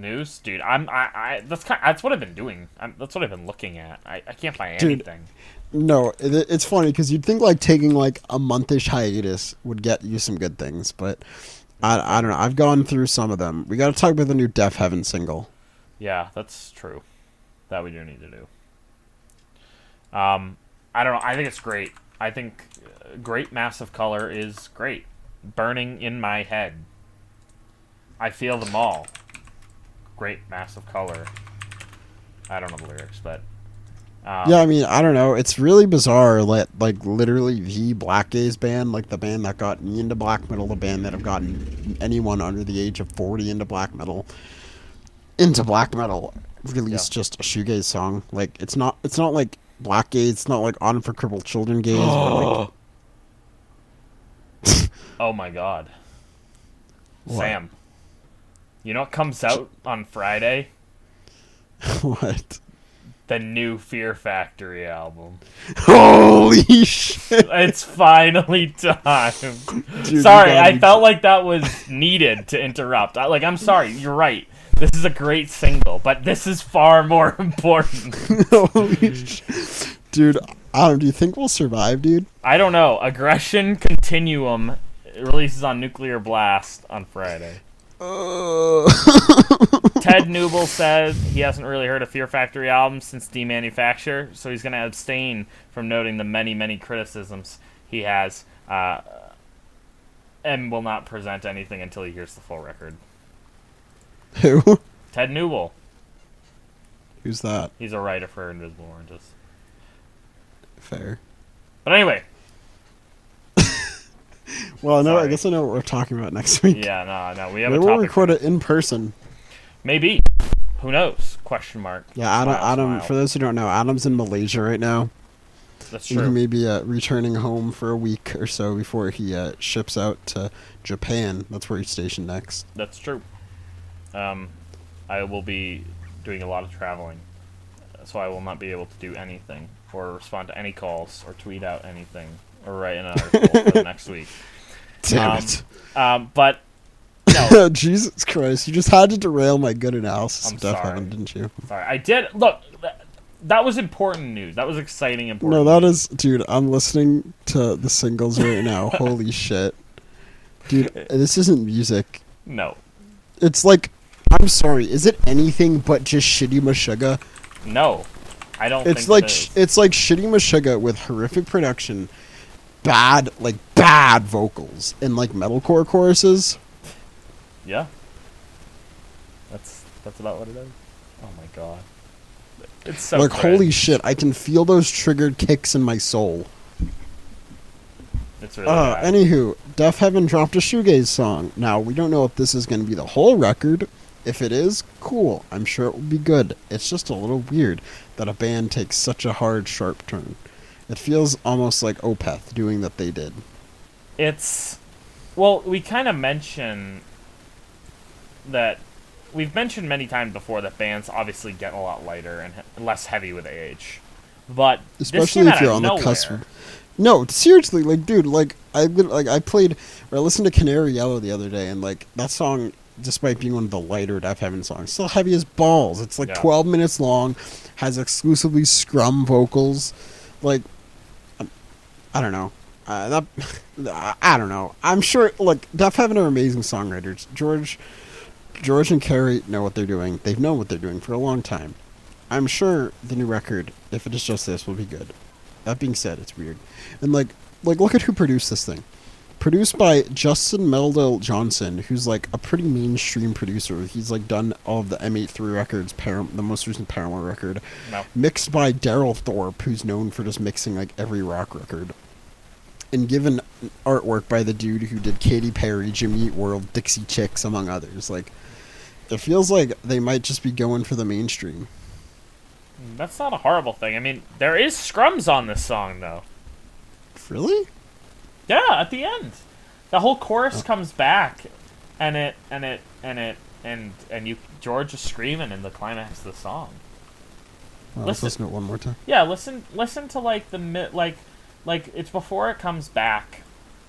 News, dude. That's what I've been doing. That's what I've been looking at. I can't find Dude. anything. No, it's funny because you'd think like taking like a monthish hiatus would get you some good things, but I don't know. I've gone through some of them. We got to talk about the new Deaf Heaven single. Yeah, that's true. That we do need to do. I don't know. I think it's great. I think Great Massive Color is great. Burning in my head. I feel them all. Great Massive Color. I don't know the lyrics, but Yeah, I mean, I don't know. It's really bizarre. Like literally the black gaze band, like the band that got me into black metal, the band that have gotten anyone under the age of 40 into black metal, released just a shoegaze song. Like it's not like black gaze. It's not like On for Crippled Children gaze. Or like, oh my god. What? Sam. You know what comes out on Friday? What? The new Fear Factory album. Holy shit! It's finally time. Dude, Sorry, you gotta I be felt like that was needed to interrupt. I'm sorry, you're right. This is a great single, but this is far more important. Holy shit. Dude, Adam, do you think we'll survive, dude? I don't know. Aggression Continuum releases on Nuclear Blast on Friday. Ted Newell said he hasn't really heard a Fear Factory album since Demanufacture, so he's going to abstain from noting the many, many criticisms he has, and will not present anything until he hears the full record. Who? Ted Newell. Who's that? He's a writer for Invisible Oranges. Fair. But anyway. Well, no, I Sorry. guess I know what we're talking about next week. Yeah, no, we have Maybe a we'll topic. record it in person. Maybe. Who knows? Question mark. Yeah, Smile, Adam. smile. For those who don't know, Adam's in Malaysia right now. That's He true. may be returning home for a week or so before he ships out to Japan. That's where he's stationed next. That's true. I will be doing a lot of traveling so I will not be able to do anything or respond to any calls or tweet out anything or write an article for the next week. Damn it. But no, Jesus Christ! You just had to derail my good analysis I'm of Def sorry. Heaven, didn't you? sorry, I did look. That was important news. That was exciting, important. No, that news. is, dude. I'm listening to the singles right now. Holy shit, dude! This isn't music. No, It's like, I'm sorry. Is it anything but just Shitty Meshuggah? no, I don't. It's think like it is. it's like Shitty Meshuggah with horrific production, bad vocals, and like metalcore choruses. Yeah. That's about what it is. Oh my god. It's so Like, cringe. holy shit! I can feel those triggered kicks in my soul. It's really bad. Anywho, Def Heaven dropped a shoegaze song. Now, we don't know if this is going to be the whole record. If it is, cool. I'm sure it will be good. It's just a little weird that a band takes such a hard, sharp turn. It feels almost like Opeth doing that they did. It's well, we kind of mention that we've mentioned many times before that bands obviously get a lot lighter and less heavy with age, but this Especially came if out you're of on the nowhere. cusp. No, seriously, like, dude, I listened to Canary Yellow the other day, and like that song, despite being one of the lighter Def Heaven songs, still heavy as balls. It's like Yeah. 12 minutes long, has exclusively scrum vocals. Like, I don't know. I don't know. I'm sure. Like, Def Heaven are amazing songwriters. George and Carrie know what they're doing. They've known what they're doing for a long time. I'm sure the new record, if it is just this, will be good. That being said, it's weird. And like look at who produced this thing. Produced by Justin Meldale Johnson, who's like a pretty mainstream producer. He's like done all of the M83 records, the most recent Paramore record. No. Mixed by Daryl Thorpe, who's known for just mixing like every rock record. And given artwork by the dude who did Katy Perry, Jimmy Eat World, Dixie Chicks, among others. Like, it feels like they might just be going for the mainstream. That's not a horrible thing. I mean, there is scrums on this song though. Really? Yeah, at the end, the whole chorus comes back, and George is screaming in the climax of the song. Well, let's listen to it one more time. Yeah, listen to like like it's before it comes back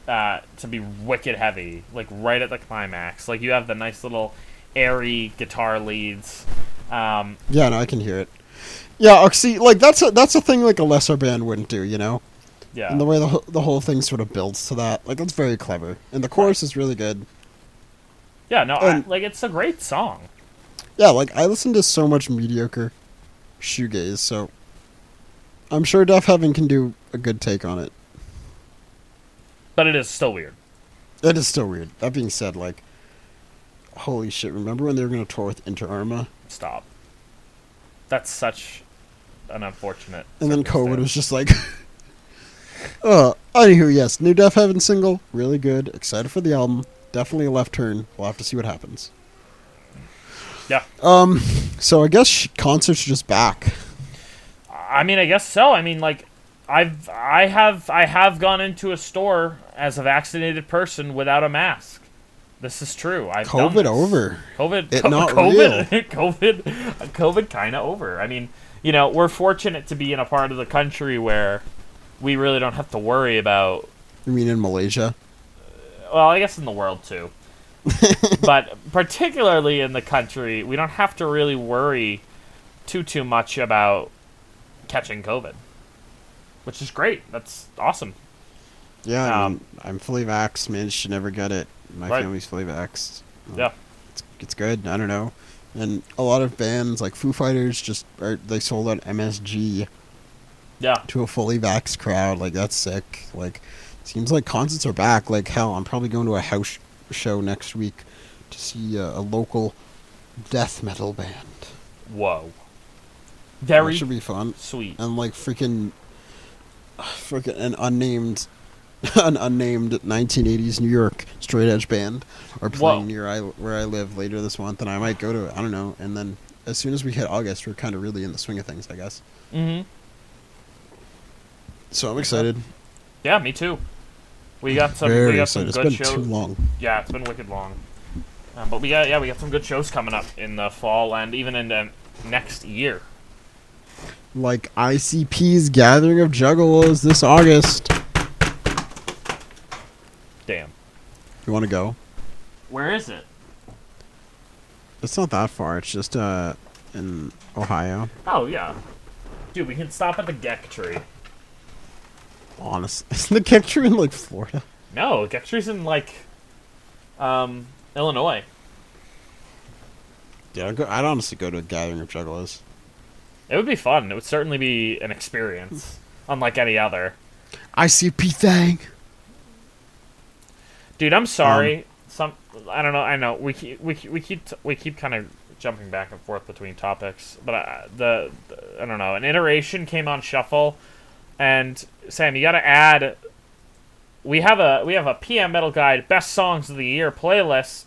to be wicked heavy, like right at the climax. Like you have the nice little airy guitar leads. Yeah, no, I can hear it. Yeah, see, like that's a thing like a lesser band wouldn't do, you know. Yeah. And the way the whole thing sort of builds to that, like, that's very clever. And the chorus is really good. Yeah, no, And- like it's a great song. Yeah, like, I listen to so much mediocre shoegaze, so I'm sure Def Heaven can do a good take on it. But it is still weird. It is still weird. That being said, like, holy shit, remember when they were going to tour with Inter Arma? Stop. That's such an unfortunate. And then COVID circumstance. was just like... Anywho, yes, new Def Heaven single, really good. Excited for the album. Definitely a left turn. We'll have to see what happens. Yeah. So I guess concerts are just back. I mean, I guess so. I mean, like, I have gone into a store as a vaccinated person without a mask. This is true. I've done COVID this. over. COVID. It not COVID. real. COVID kind of over. I mean, you know, we're fortunate to be in a part of the country where we really don't have to worry about. You mean in Malaysia? Well, I guess in the world too. But particularly in the country, we don't have to really worry too much about catching COVID, which is great. That's awesome. Yeah, I mean, I'm fully vaxxed. Managed to never get it. My Right. family's fully vaxxed. Yeah. It's good. I don't know. And a lot of bands like Foo Fighters they sold out MSG Yeah. to a fully vaxxed crowd. Like, that's sick. Like, seems like concerts are back. Like, hell, I'm probably going to a house show next week to see a local death metal band. Whoa. That Very should be fun. sweet. And like freaking an unnamed 1980s New York straight edge band are playing where I live later this month, and I might go to it. I don't know. And then as soon as we hit August, we're kind of really in the swing of things, I guess. Mm-hmm. So I'm excited. Yeah, me too. We got some. Very we got excited. some It's good been shows. too long. Yeah, it's been wicked long. But we got some good shows coming up in the fall and even into next year. like ICP's Gathering of Juggalos this August. Damn. You want to go? Where is it? It's not that far. It's just in Ohio. Oh, yeah. Dude, we can stop at the Geck Tree. Honestly, isn't the Kick Tree in like Florida? No, Geck Tree's in, like, Illinois. Yeah, I'd honestly go to a Gathering of Juggalos. It would be fun. It would certainly be an experience, unlike any other. ICP thing. Dude, I'm sorry. I don't know. I know we keep kind of jumping back and forth between topics, but I don't know. An iteration came on shuffle, and Sam, you got to add. We have a PMMetalGuide Best Songs of the Year playlist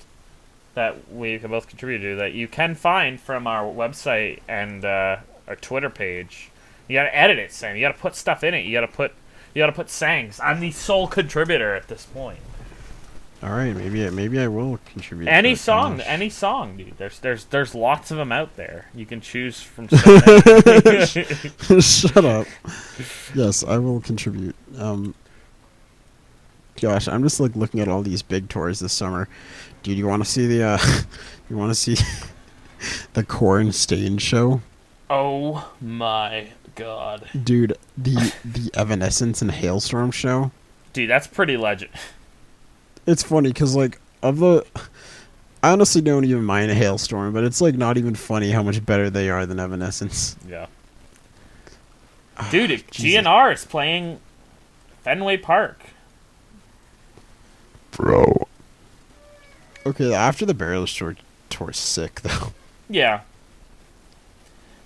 that we can both contribute to that you can find from our website and our Twitter page. You got to edit it, Sam. You got to put stuff in it. You got to put sayings. I'm the sole contributor at this point. All right, maybe I will contribute. Any song, dude. There's lots of them out there. You can choose from. So many. Shut up. Yes, I will contribute. Gosh, I'm just like looking at all these big tours this summer. Dude, you want to see the you want to see the Corn Stain show? Oh my god. Dude, the Evanescence and Hailstorm show? Dude, that's pretty legend. It's funny cuz like I honestly don't even mind a Hailstorm, but it's like not even funny how much better they are than Evanescence. Yeah. Dude, if GNR is playing Fenway Park. Bro. Okay, after the Barrels tour's sick though. Yeah.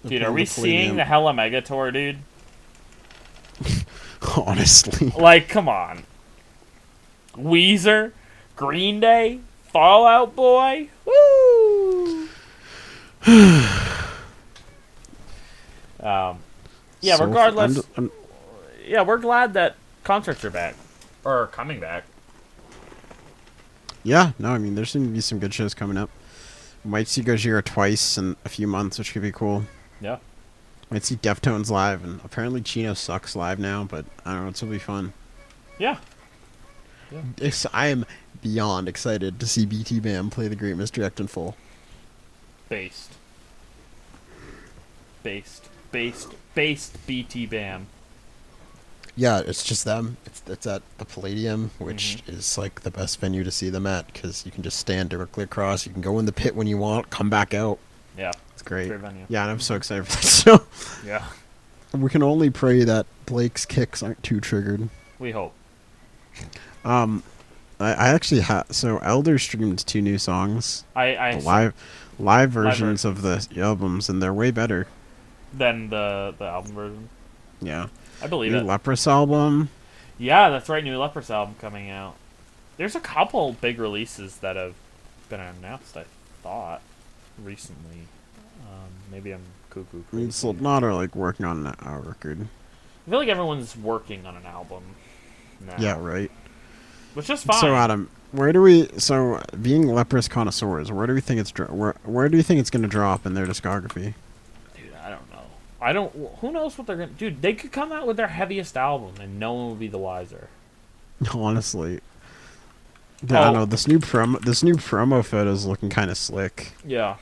Dude, are we seeing the Hella Mega Tour, dude? Honestly. Like, come on. Weezer, Green Day, Fall Out Boy. Woo! Yeah, So regardless. Yeah, we're glad that concerts are back. Or coming back. Yeah, no, I mean, there's going to be some good shows coming up. Might see Gojira twice in a few months, which could be cool. Yeah. Might see Deftones live, and apparently Chino sucks live now, but I don't know, it'll be fun. Yeah. I am beyond excited to see BT Bam play The Great Misdirect in full. Based BT Bam. Yeah, it's just them. It's at the Palladium, which is like the best venue to see them at, because you can just stand directly across. You can go in the pit when you want, come back out. Yeah. It's great. Great venue. Yeah, and I'm so excited for that show. Yeah. We can only pray that Blake's kicks aren't too triggered. We hope. I actually so Elder streamed 2 new songs. I live versions of the albums, and they're way better than the album version. Yeah. I believe new it. Leprous album. Yeah, that's right. New Leprous album coming out. There's a couple big releases that have been announced, I thought, recently. Maybe I'm cuckoo. I mean, Slipknot are like working on a record. I feel like everyone's working on an album now. Yeah, right. Which is fine. So Adam, being Leprous connoisseurs, where do we think it's where do you think it's going to drop in their discography? Dude, I don't know. Who knows what they're gonna? Dude, they could come out with their heaviest album and no one would be the wiser. Honestly, I don't know. This new promo photo is looking kind of slick. Yeah.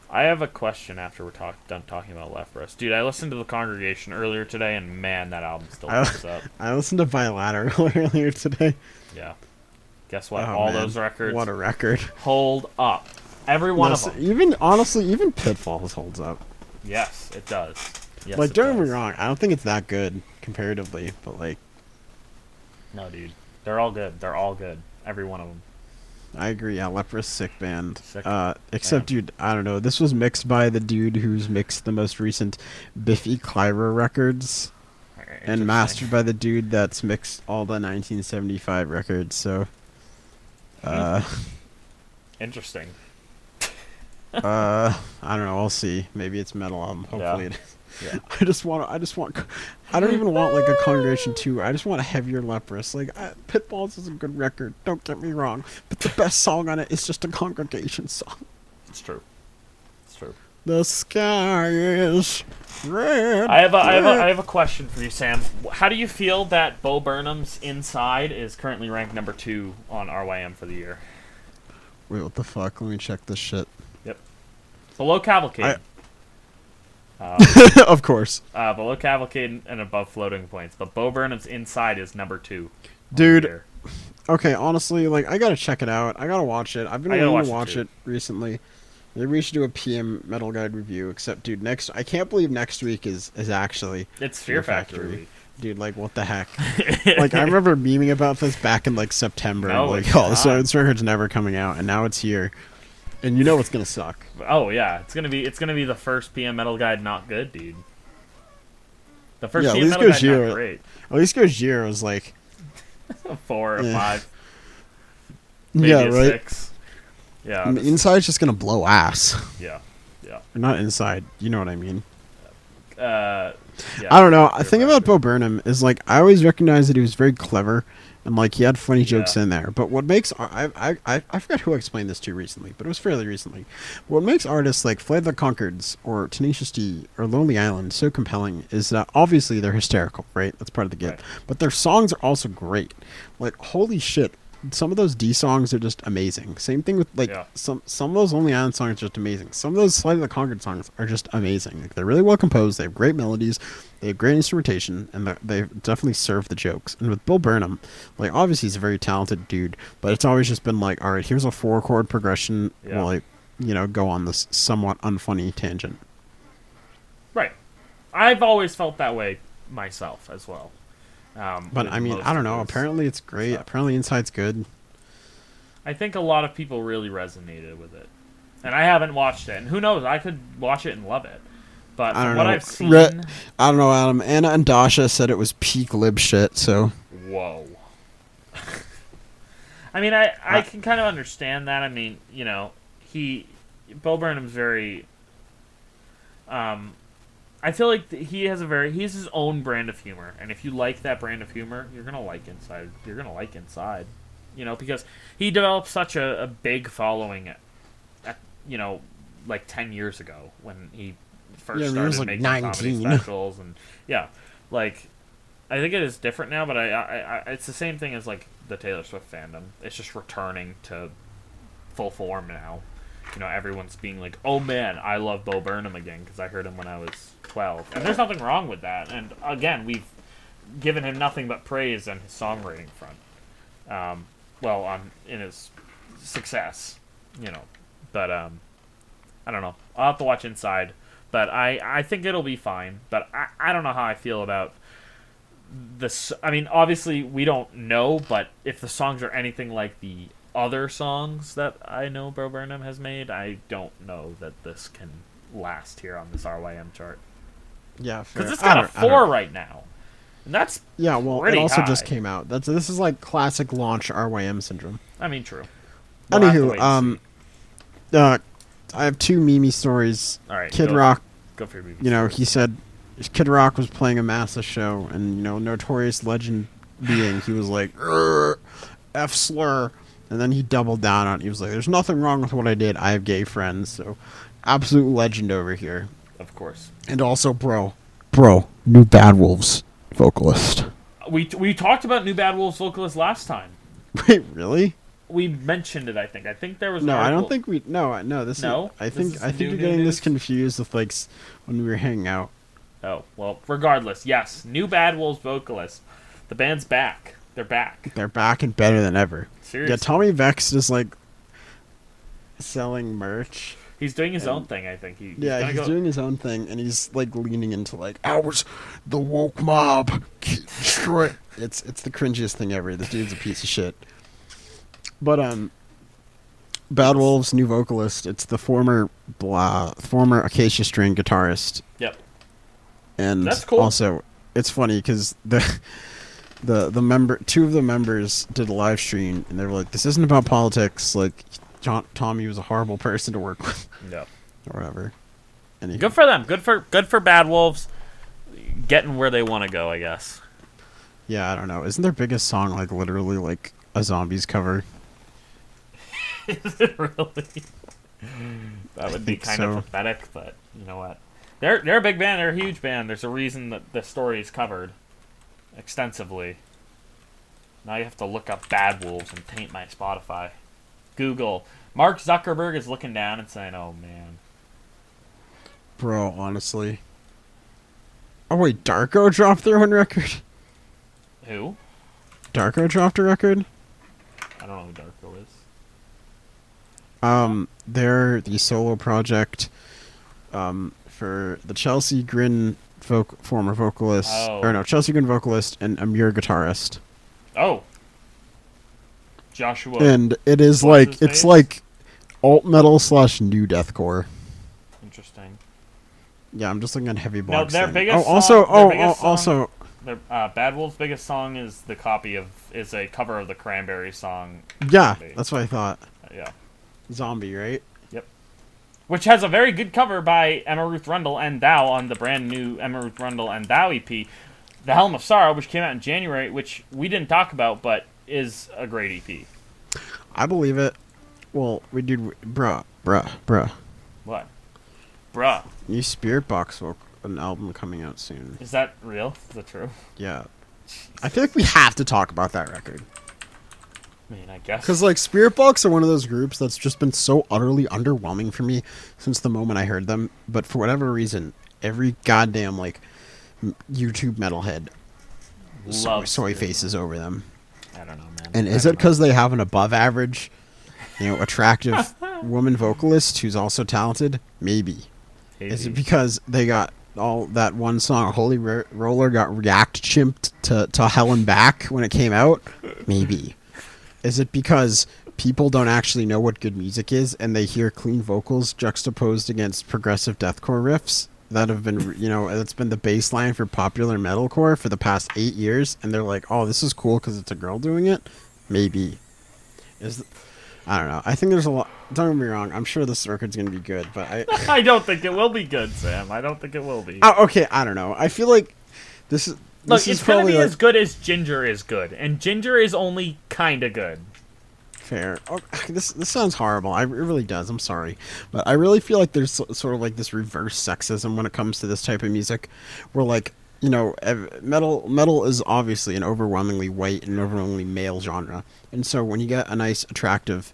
I have a question after we're done talking about Leprous. Dude, I listened to The Congregation earlier today, and man, that album still holds up. I listened to Bilateral earlier today. Yeah. Guess what? All those records. What a record. Hold up. Every one of them. Even Pitfalls holds up. Yes, it does. Yes, like, don't get me wrong. I don't think it's that good comparatively, but like. No, dude. They're all good. They're all good. Every one of them. I agree. Yeah, Leprous, sick band. band. Except, dude, I don't know. This was mixed by the dude who's mixed the most recent Biffy Clyro records, and mastered by the dude that's mixed all the 1975 records. So, interesting. I don't know. I'll see. Maybe it's metal album. Hopefully it is. Yeah. I don't even want like a Congregation 2. I just want a heavier Leprous. Like, Pitfalls is a good record. Don't get me wrong. But the best song on it is just a Congregation song. It's true. It's true. The sky is red. I have a question for you, Sam. How do you feel that Bo Burnham's Inside is currently ranked number 2 on RYM for the year? Wait, what the fuck? Let me check this shit. Yep. Below Cavalcade. Of course. Below Cavalcade and above Floating Points. But Bo Burnham's Inside is number 2. Dude. Okay, honestly, like, I gotta check it out. I gotta watch it. I've been wanting to watch it recently. Maybe we should do a PMMetalGuide review. Except, dude, I can't believe next week is actually it's Fear Factory week. Dude, like, what the heck? Like, I remember memeing about this back in, like, September. No, like, this record's never coming out, and now it's here. And you know it's gonna suck. Oh, yeah. It's gonna be the first PMMetalGuide not good, dude. The first PMMetalGuide not great. At least Gojira's, like... 4 or 5. Maybe yeah, right? 6. Yeah. I mean, Inside's just gonna blow ass. Yeah. Yeah. Or not Inside. You know what I mean. Yeah. I don't know. The thing about Bo Burnham is, like, I always recognized that he was very clever and, like, he had funny jokes in there. But what makes I forgot who I explained this to recently, but it was fairly recently. What makes artists like Flight of the Conchords or Tenacious D or Lonely Island so compelling is that obviously they're hysterical, right? That's part of the gig. Right. But their songs are also great. Like, holy shit. Some of those D songs are just amazing. Same thing with, like, some of those Lonely Island songs are just amazing. Some of those Flight of the Conchords songs are just amazing. Like, they're really well composed. They have great melodies. They have great instrumentation, and they definitely serve the jokes. And with Bo Burnham, like, obviously he's a very talented dude, but it's always just been like, all right, here's a 4-chord progression. We'll, like, you know, go on this somewhat unfunny tangent. Right. I've always felt that way myself as well. But I mean, I don't know. Apparently it's great. Stuff. Apparently Inside's good. I think a lot of people really resonated with it. And I haven't watched it. And who knows? I could watch it and love it. But from what I've seen... I don't know, Adam. Anna and Dasha said it was peak lib shit, so... Whoa. I mean, I can kind of understand that. I mean, you know, Bo Burnham's very... I feel like he's his own brand of humor, and if you like that brand of humor, you're gonna like Inside. You're gonna like Inside, you know, because he developed such a big following, you know, like 10 years ago when he first started like making 19. Comedy specials, and like I think it is different now, but I it's the same thing as like the Taylor Swift fandom. It's just returning to full form now. You know, everyone's being like, "Oh man, I love Bo Burnham again," because I heard him when I was 12, and there's nothing wrong with that. And again, we've given him nothing but praise on his songwriting front. In his success, you know. But I don't know. I'll have to watch Inside, but I think it'll be fine. But I don't know how I feel about this. I mean, obviously we don't know, but if the songs are anything like the other songs that I know Bo Burnham has made, I don't know that this can last here on this RYM chart. Yeah, fair. Because it's got a 4 right now, and that's it also high. Just came out. This is like classic launch RYM syndrome. I mean, true. Anywho, I have 2 Mimi stories. All right, Kid Rock. Go for your Mimi. You know, he said Kid Rock was playing a massive show, and you know, notorious legend being, he was like, F slur. And then he doubled down on it. He was like, there's nothing wrong with what I did. I have gay friends. So, absolute legend over here. Of course. And also, bro, new Bad Wolves vocalist. We talked about new Bad Wolves vocalist last time. Wait, really? We mentioned it, I think. I think there was no. An article. I don't think we. No. This. No. I think you're getting this confused with like when we were hanging out. Oh well. Regardless, yes, new Bad Wolves vocalist. The band's back. They're back. They're back and better than ever. Seriously. Yeah, Tommy Vex is like selling merch. He's doing his own thing, I think. He's doing his own thing, and he's like leaning into like, I was the woke mob. Destroy. It's the cringiest thing ever. This dude's a piece of shit. But Bad Wolves' new vocalist. It's the former Acacia String guitarist. Yep. And that's cool. Also, it's funny because two of the members did a live stream, and they were like, "This isn't about politics. Like, Tommy was a horrible person to work with." Yep. Or whatever. Anyway. Good for them. Good for Bad Wolves, getting where they want to go, I guess. Yeah, I don't know. Isn't their biggest song like literally like a Zombies cover? Is it really? That I would be think kind of so. pathetic, but you know what? They're a big band. They're a huge band. There's a reason that the story is covered extensively. Now you have to look up Bad Wolves and taint my Spotify. Google. Mark Zuckerberg is looking down and saying, "Oh man, Bro, honestly. Oh wait, Darko dropped their own record. who? Darko dropped a record. I don't know who Darko is." They're the solo project for the Chelsea Grin former vocalist, or Oh, no, Chelsea Grin vocalist and Amir guitarist. oh, Joshua. And it is What's his like it's face? like alt metal slash new deathcore. Interesting. Yeah, I'm just looking at Heavy No, Blocks. their Thing. biggest Oh, song. also, Their biggest song. also, Their Bad Wolf's biggest song is is a cover of the Cranberries song. yeah, Zombie. that's what I thought. Yeah. Zombie, right? Yep. Which has a very good cover by Emma Ruth Rundle and Thou on the brand new Emma Ruth Rundle and Thou EP, The Helm of Sorrow, which came out in January, which we didn't talk about, but is a great EP. I believe it. Well, we did, bruh. What? Bruh. New Spirit Box an album coming out soon. Is that real? Is that true? Yeah, I feel like we have to talk about that record. I mean, I guess. Because, like, Spirit Box are one of those groups that's just been so utterly underwhelming for me since the moment I heard them. But for whatever reason, every goddamn, like, YouTube metalhead soy faces over them. I don't know, man. And is it because they have an above average, attractive woman vocalist who's also talented? Maybe. Is it because they got all that one song, Holy Roller, got react chimped to Hell and Back when it came out? Maybe. Is it because people don't actually know what good music is and they hear clean vocals juxtaposed against progressive deathcore riffs that have been, that's been the baseline for popular metalcore for the past 8 years, and they're like, oh, this is cool because it's a girl doing it? Maybe. I don't know. I think there's a lot. Don't get me wrong. I'm sure this record's going to be good, but I don't think it will be good, Sam. I don't think it will be. Okay, I don't know. I feel like this is... Look, it's going to be as good as Ginger is good, and Ginger is only kind of good. Fair. Oh, this sounds horrible. It really does. I'm sorry, but I really feel like there's sort of like this reverse sexism when it comes to this type of music, where like metal is obviously an overwhelmingly white and overwhelmingly male genre, and so when you get a nice, attractive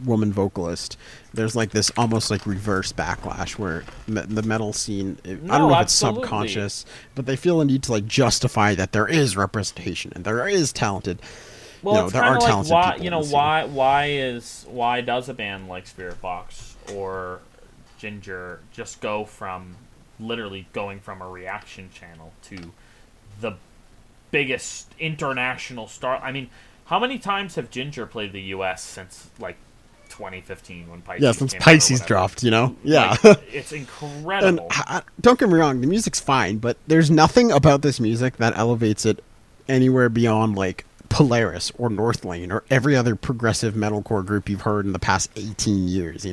woman vocalist, there's like this almost like reverse backlash where the metal scene, I don't know if it's subconscious, but they feel a need to like justify that there is representation and there is talented. Well, it's there are kind of like talented people. why does a band like Spirit Box or Ginger just go from literally going from a reaction channel to the biggest international star? I mean, how many times have Ginger played the U.S. since like 2015 when Pisces? Yeah, since came out or Pisces whatever? dropped, Yeah. Like, it's incredible. And don't get me wrong, the music's fine, but there's nothing about this music that elevates it anywhere beyond like Polaris or Northlane or every other progressive metalcore group you've heard in the past 18 years,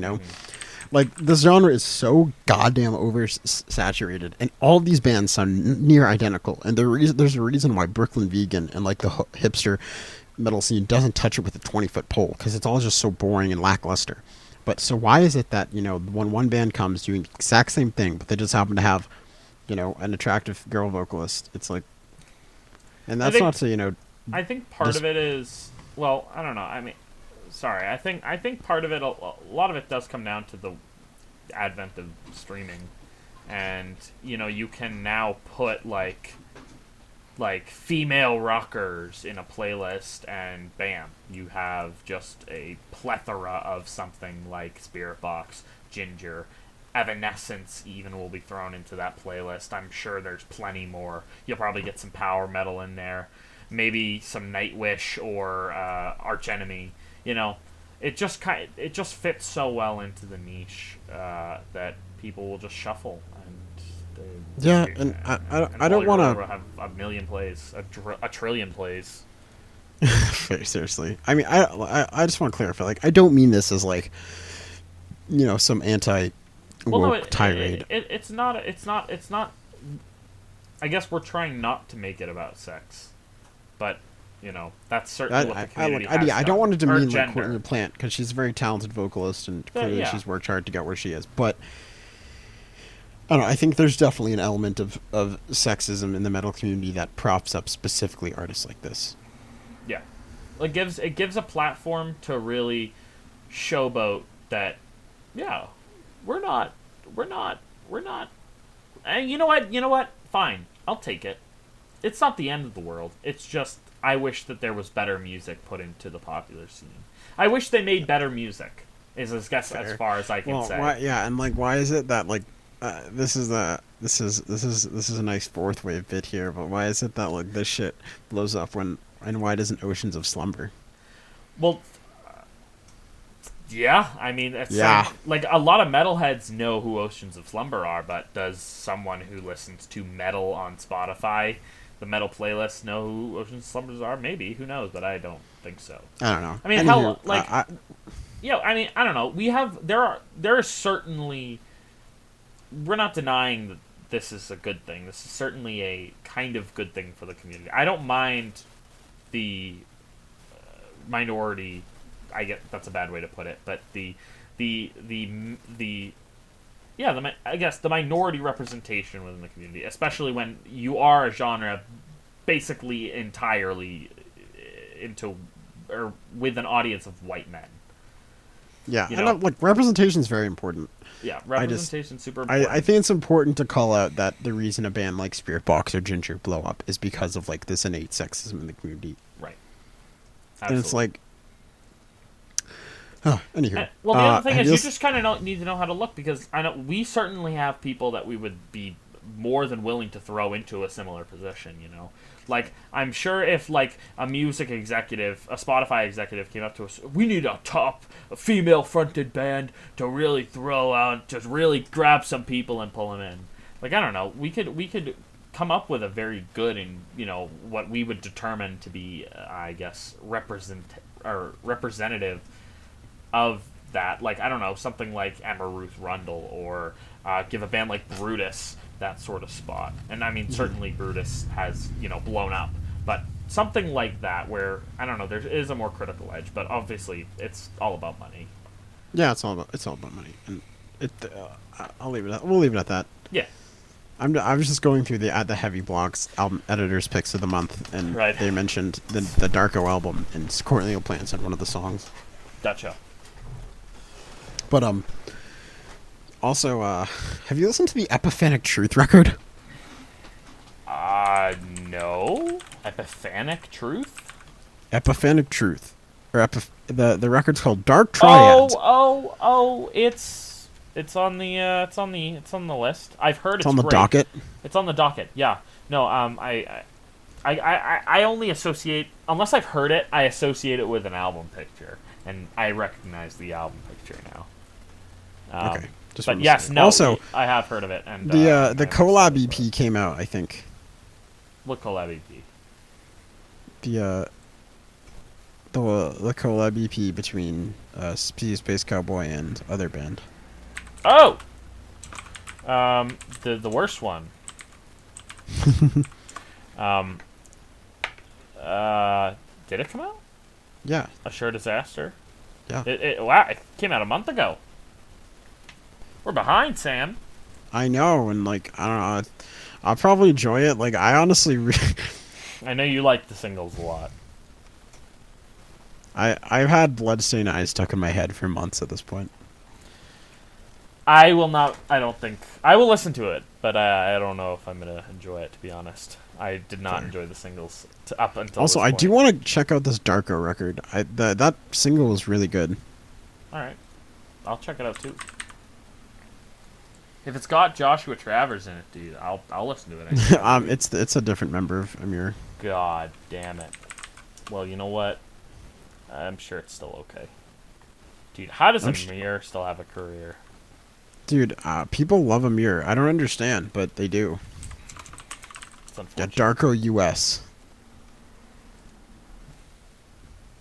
Like, this genre is so goddamn oversaturated, and all these bands sound near identical, and there's a reason why Brooklyn Vegan and, like, the hipster metal scene doesn't touch it with a 20-foot pole, because it's all just so boring and lackluster. But so why is it that, when one band comes doing the exact same thing, but they just happen to have, an attractive girl vocalist, it's like... And that's not to, I think part of it is, well, I don't know. I mean, sorry. I think part of it, a lot of it does come down to the advent of streaming, and you can now put like female rockers in a playlist, and bam, you have just a plethora of something like Spirit Box, Ginger, Evanescence even will be thrown into that playlist. I'm sure there's plenty more. You'll probably get some power metal in there. Maybe some Nightwish or Arch Enemy. It just fits so well into the niche that people will just shuffle. And I don't want to have a million plays, a trillion plays. Seriously, I mean, I just want to clarify. Like, I don't mean this as like, some woke tirade. It's not. I guess we're trying not to make it about sex. But, that's certainly what the community has I don't done. want it to Or mean like gender. Courtney Plant, because she's a very talented vocalist and clearly Yeah. she's worked hard to get where she is. But I don't know. I think there's definitely an element of sexism in the metal community that props up specifically artists like this. Yeah, it gives a platform to really showboat that. Yeah, we're not. And you know what? Fine, I'll take it. It's not the end of the world. It's just I wish that there was better music put into the popular scene. I wish they made better music. Is as far as I can say. And like, why is it that like, this is a nice fourth wave bit here, but why is it that like this shit blows up and why doesn't Oceans of Slumber? Well, yeah, I mean, it's Yeah. like a lot of metalheads know who Oceans of Slumber are, but does someone who listens to metal on Spotify, the metal playlist, know who Oceans of Slumbers are? Maybe, who knows? But I don't think so. I don't know. I mean, hell, like, I don't know. There are certainly. We're not denying that this is a good thing. This is certainly a kind of good thing for the community. I don't mind the minority. I get that's a bad way to put it, but I guess the minority representation within the community, especially when you are a genre basically entirely into or with an audience of white men. Yeah, and like representation is very important. Yeah, representation super important. I think it's important to call out that the reason a band like Spirit Box or Ginger blow up is because of like this innate sexism in the community. Right. Absolutely. And it's like, anywho. Well, the other thing is you just kind of need to know how to look, because I know we certainly have people that we would be more than willing to throw into a similar position, Like, I'm sure if, like, a music executive, a Spotify executive came up to us, we need a top female-fronted band to really throw out, to really grab some people and pull them in. Like, I don't know, we could come up with a very good and, what we would determine to be, I guess, representative of that. Like, I don't know, something like Emma Ruth Rundle, or give a band like Brutus that sort of spot. And I mean, certainly Brutus has, blown up, but something like that where, I don't know, there is a more critical edge, but obviously it's all about money. Yeah, it's all about money, and we'll leave it at that. Yeah. I was just going through the Heavy Blocks album editors picks of the month, and they mentioned the Darko album, and Courtney Plant said one of the songs. Gotcha. But also, have you listened to the Epiphanic Truth record? No. Epiphanic Truth? Epiphanic Truth, or the record's called Dark Triads. It's on the list. I've heard it's on the great. docket. It's on the docket. Yeah. No. I only associate, unless I've heard it, I associate it with an album picture, and I recognize the album picture now. Okay. But yes, no. Also, I have heard of it, and the collab EP came out, I think. What collab EP? The collab EP between Space Cowboy and other band. Oh, the worst one. Did it come out? Yeah. A Sure Disaster. Yeah. It came out a month ago. We're behind, Sam. I know, and like I don't know, I'll probably enjoy it. Like I honestly, I know you like the singles a lot. I've had Bloodstained Eyes stuck in my head for months at this point. I will not. I don't think I will listen to it, but I don't know if I'm gonna enjoy it. To be honest, I did not enjoy the singles up until. Also, this I point. do want to check out this Darko record. That single is really good. All right, I'll check it out too. If it's got Joshua Travers in it, dude, I'll listen to it. It's a different member of Amir. God damn it. Well, you know what? I'm sure it's still okay. Dude, how does Amir still have a career? Dude, people love Amir. I don't understand, but they do. It's unfortunate. Yeah, Darko US.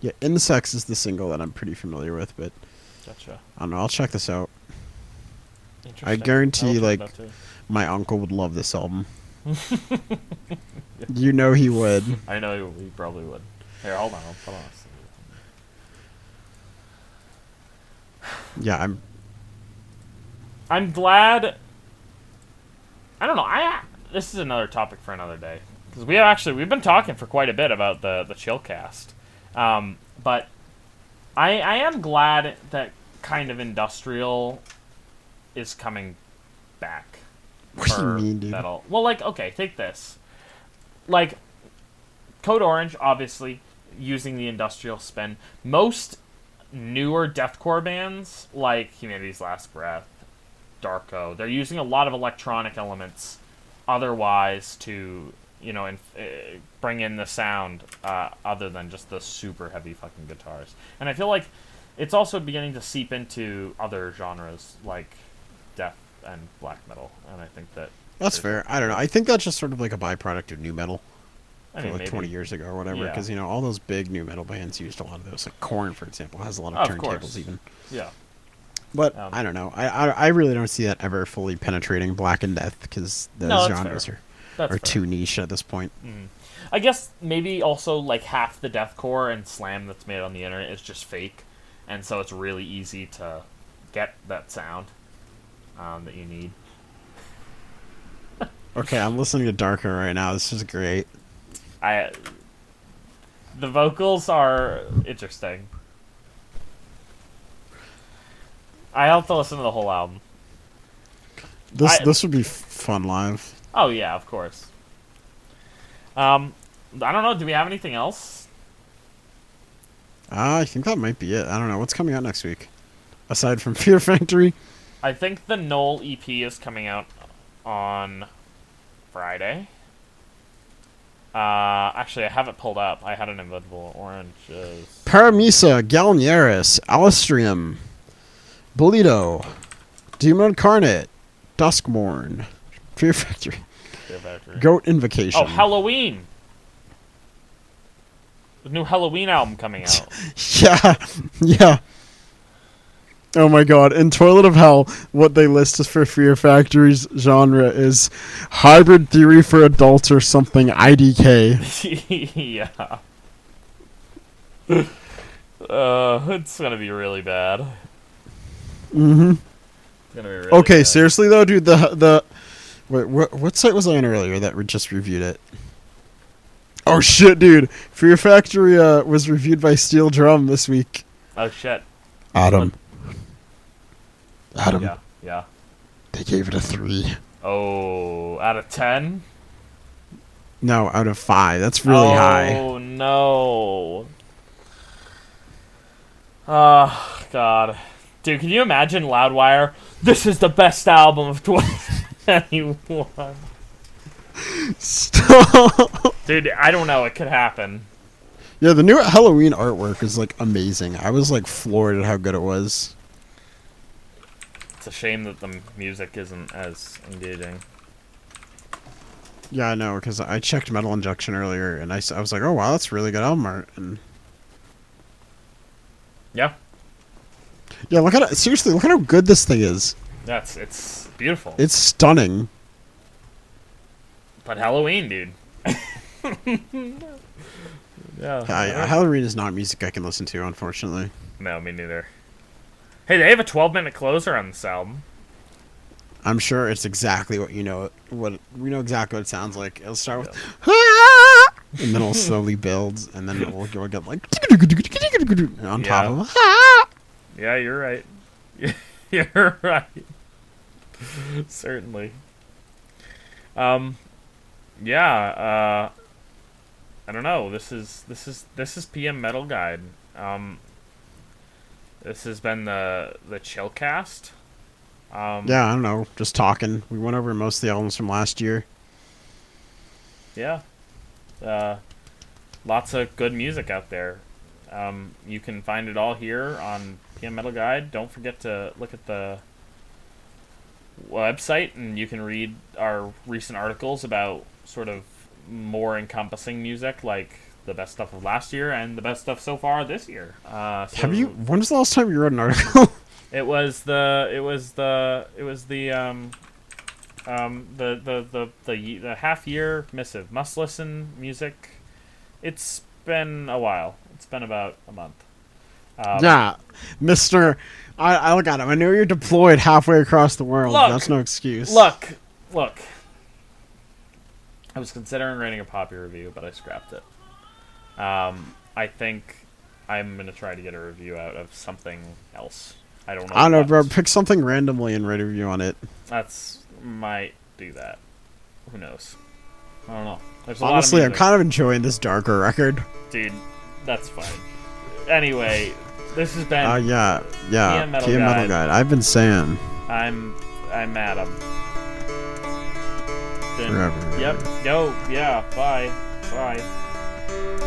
Yeah, Insects is the single that I'm pretty familiar with, but Gotcha. I don't know. I'll check this out. I guarantee, my uncle would love this album. You know he would. I know he probably would. Here, hold on. Hold on. Yeah, I'm glad. I don't know. This is another topic for another day because we've been talking for quite a bit about the Chillcast, but I am glad that kind of industrial is coming back. what do you mean, dude? Metal. Well, like, okay, take this. Like, Code Orange, obviously, using the industrial spin. Most newer deathcore bands, like Humanity's Last Breath, Darko, they're using a lot of electronic elements otherwise to, bring in the sound other than just the super heavy fucking guitars. And I feel like it's also beginning to seep into other genres like death and black metal, and I think That's fair. I don't know. I think that's just sort of like a byproduct of new metal. I mean, Like maybe 20 years ago or whatever, because all those big new metal bands used a lot of those. Like Korn, for example, has a lot of turntables course. even. Yeah. But I don't know. I really don't see that ever fully penetrating black and death because those genres are too niche at this point. Mm. I guess maybe also like half the deathcore and slam that's made on the internet is just fake, and so it's really easy to get that sound that you need. Okay, I'm listening to Darker right now. This is great. The vocals are interesting. I have to listen to the whole album. This would be fun live. Oh yeah, of course. I don't know. Do we have anything else? I think that might be it. I don't know what's coming out next week, aside from Fear Factory. I think the Knoll EP is coming out on Friday. Actually, I have it pulled up. I had an Invisible Oranges. Paramisa, Galnieris, Alistrium, Bolito, Demon Incarnate, Duskmorn, Fear Factory, Goat Invocation. Oh, Halloween! The new Halloween album coming out. Yeah. Oh my god. In Toilet of Hell, what they list is for Fear Factory's genre is hybrid theory for adults or something IDK. Yeah. It's gonna be really bad. Mm-hmm. It's gonna be really okay, bad. Seriously though, dude, wait, what site was I on earlier that just reviewed it? Oh shit, dude. Fear Factory was reviewed by Steel Drum this week. Oh shit. Adam. Yeah. They gave it a 3. Oh, out of 10? No, out of 5. That's really high. Oh no. Oh god. Dude, can you imagine Loudwire? This is the best album of 2021. Stop. Dude, I don't know. It could happen. Yeah, the new Halloween artwork is like amazing. I was like floored at how good it was. It's a shame that the music isn't as engaging. Yeah, I know, because I checked Metal Injection earlier, and I was like, oh wow, that's really good album art. And yeah, look at it. Seriously, look at how good this thing is. It's beautiful. It's stunning. But Halloween, dude. Yeah. Halloween is not music I can listen to, unfortunately. No, me neither. Hey, they have a 12-minute closer on this album. I'm sure it's exactly what we know exactly what it sounds like. It'll start with and then it'll slowly build, and then we'll get like on top of Yeah, you're right. You're right. Certainly. Yeah, I don't know. This is PMMetalGuide. This has been the Chillcast. Yeah, I don't know. Just talking. We went over most of the albums from last year. Yeah. Lots of good music out there. You can find it all here on PMMetalGuide. Don't forget to look at the website, and you can read our recent articles about sort of more encompassing music, like the best stuff of last year and the best stuff so far this year. When was the last time you wrote an article? It was the half year missive. Must listen music. It's been a while. It's been about a month. Yeah, Mister. I look at him. I know you're deployed halfway across the world. Look! That's no excuse. Look. I was considering writing a Poppy review, but I scrapped it. I think I'm gonna try to get a review out of something else. I don't know. I don't know, what. bro. Pick something randomly and write a review on it. Might do that. Who knows? I don't know. There's a Honestly, lot I'm of kind of enjoying this darker record. dude. That's fine. Anyway, this has been. Yeah. PM Metal Guide. Guide. I've been saying. I'm Adam. Forever. Yep. Yo. Yeah. Bye. Bye.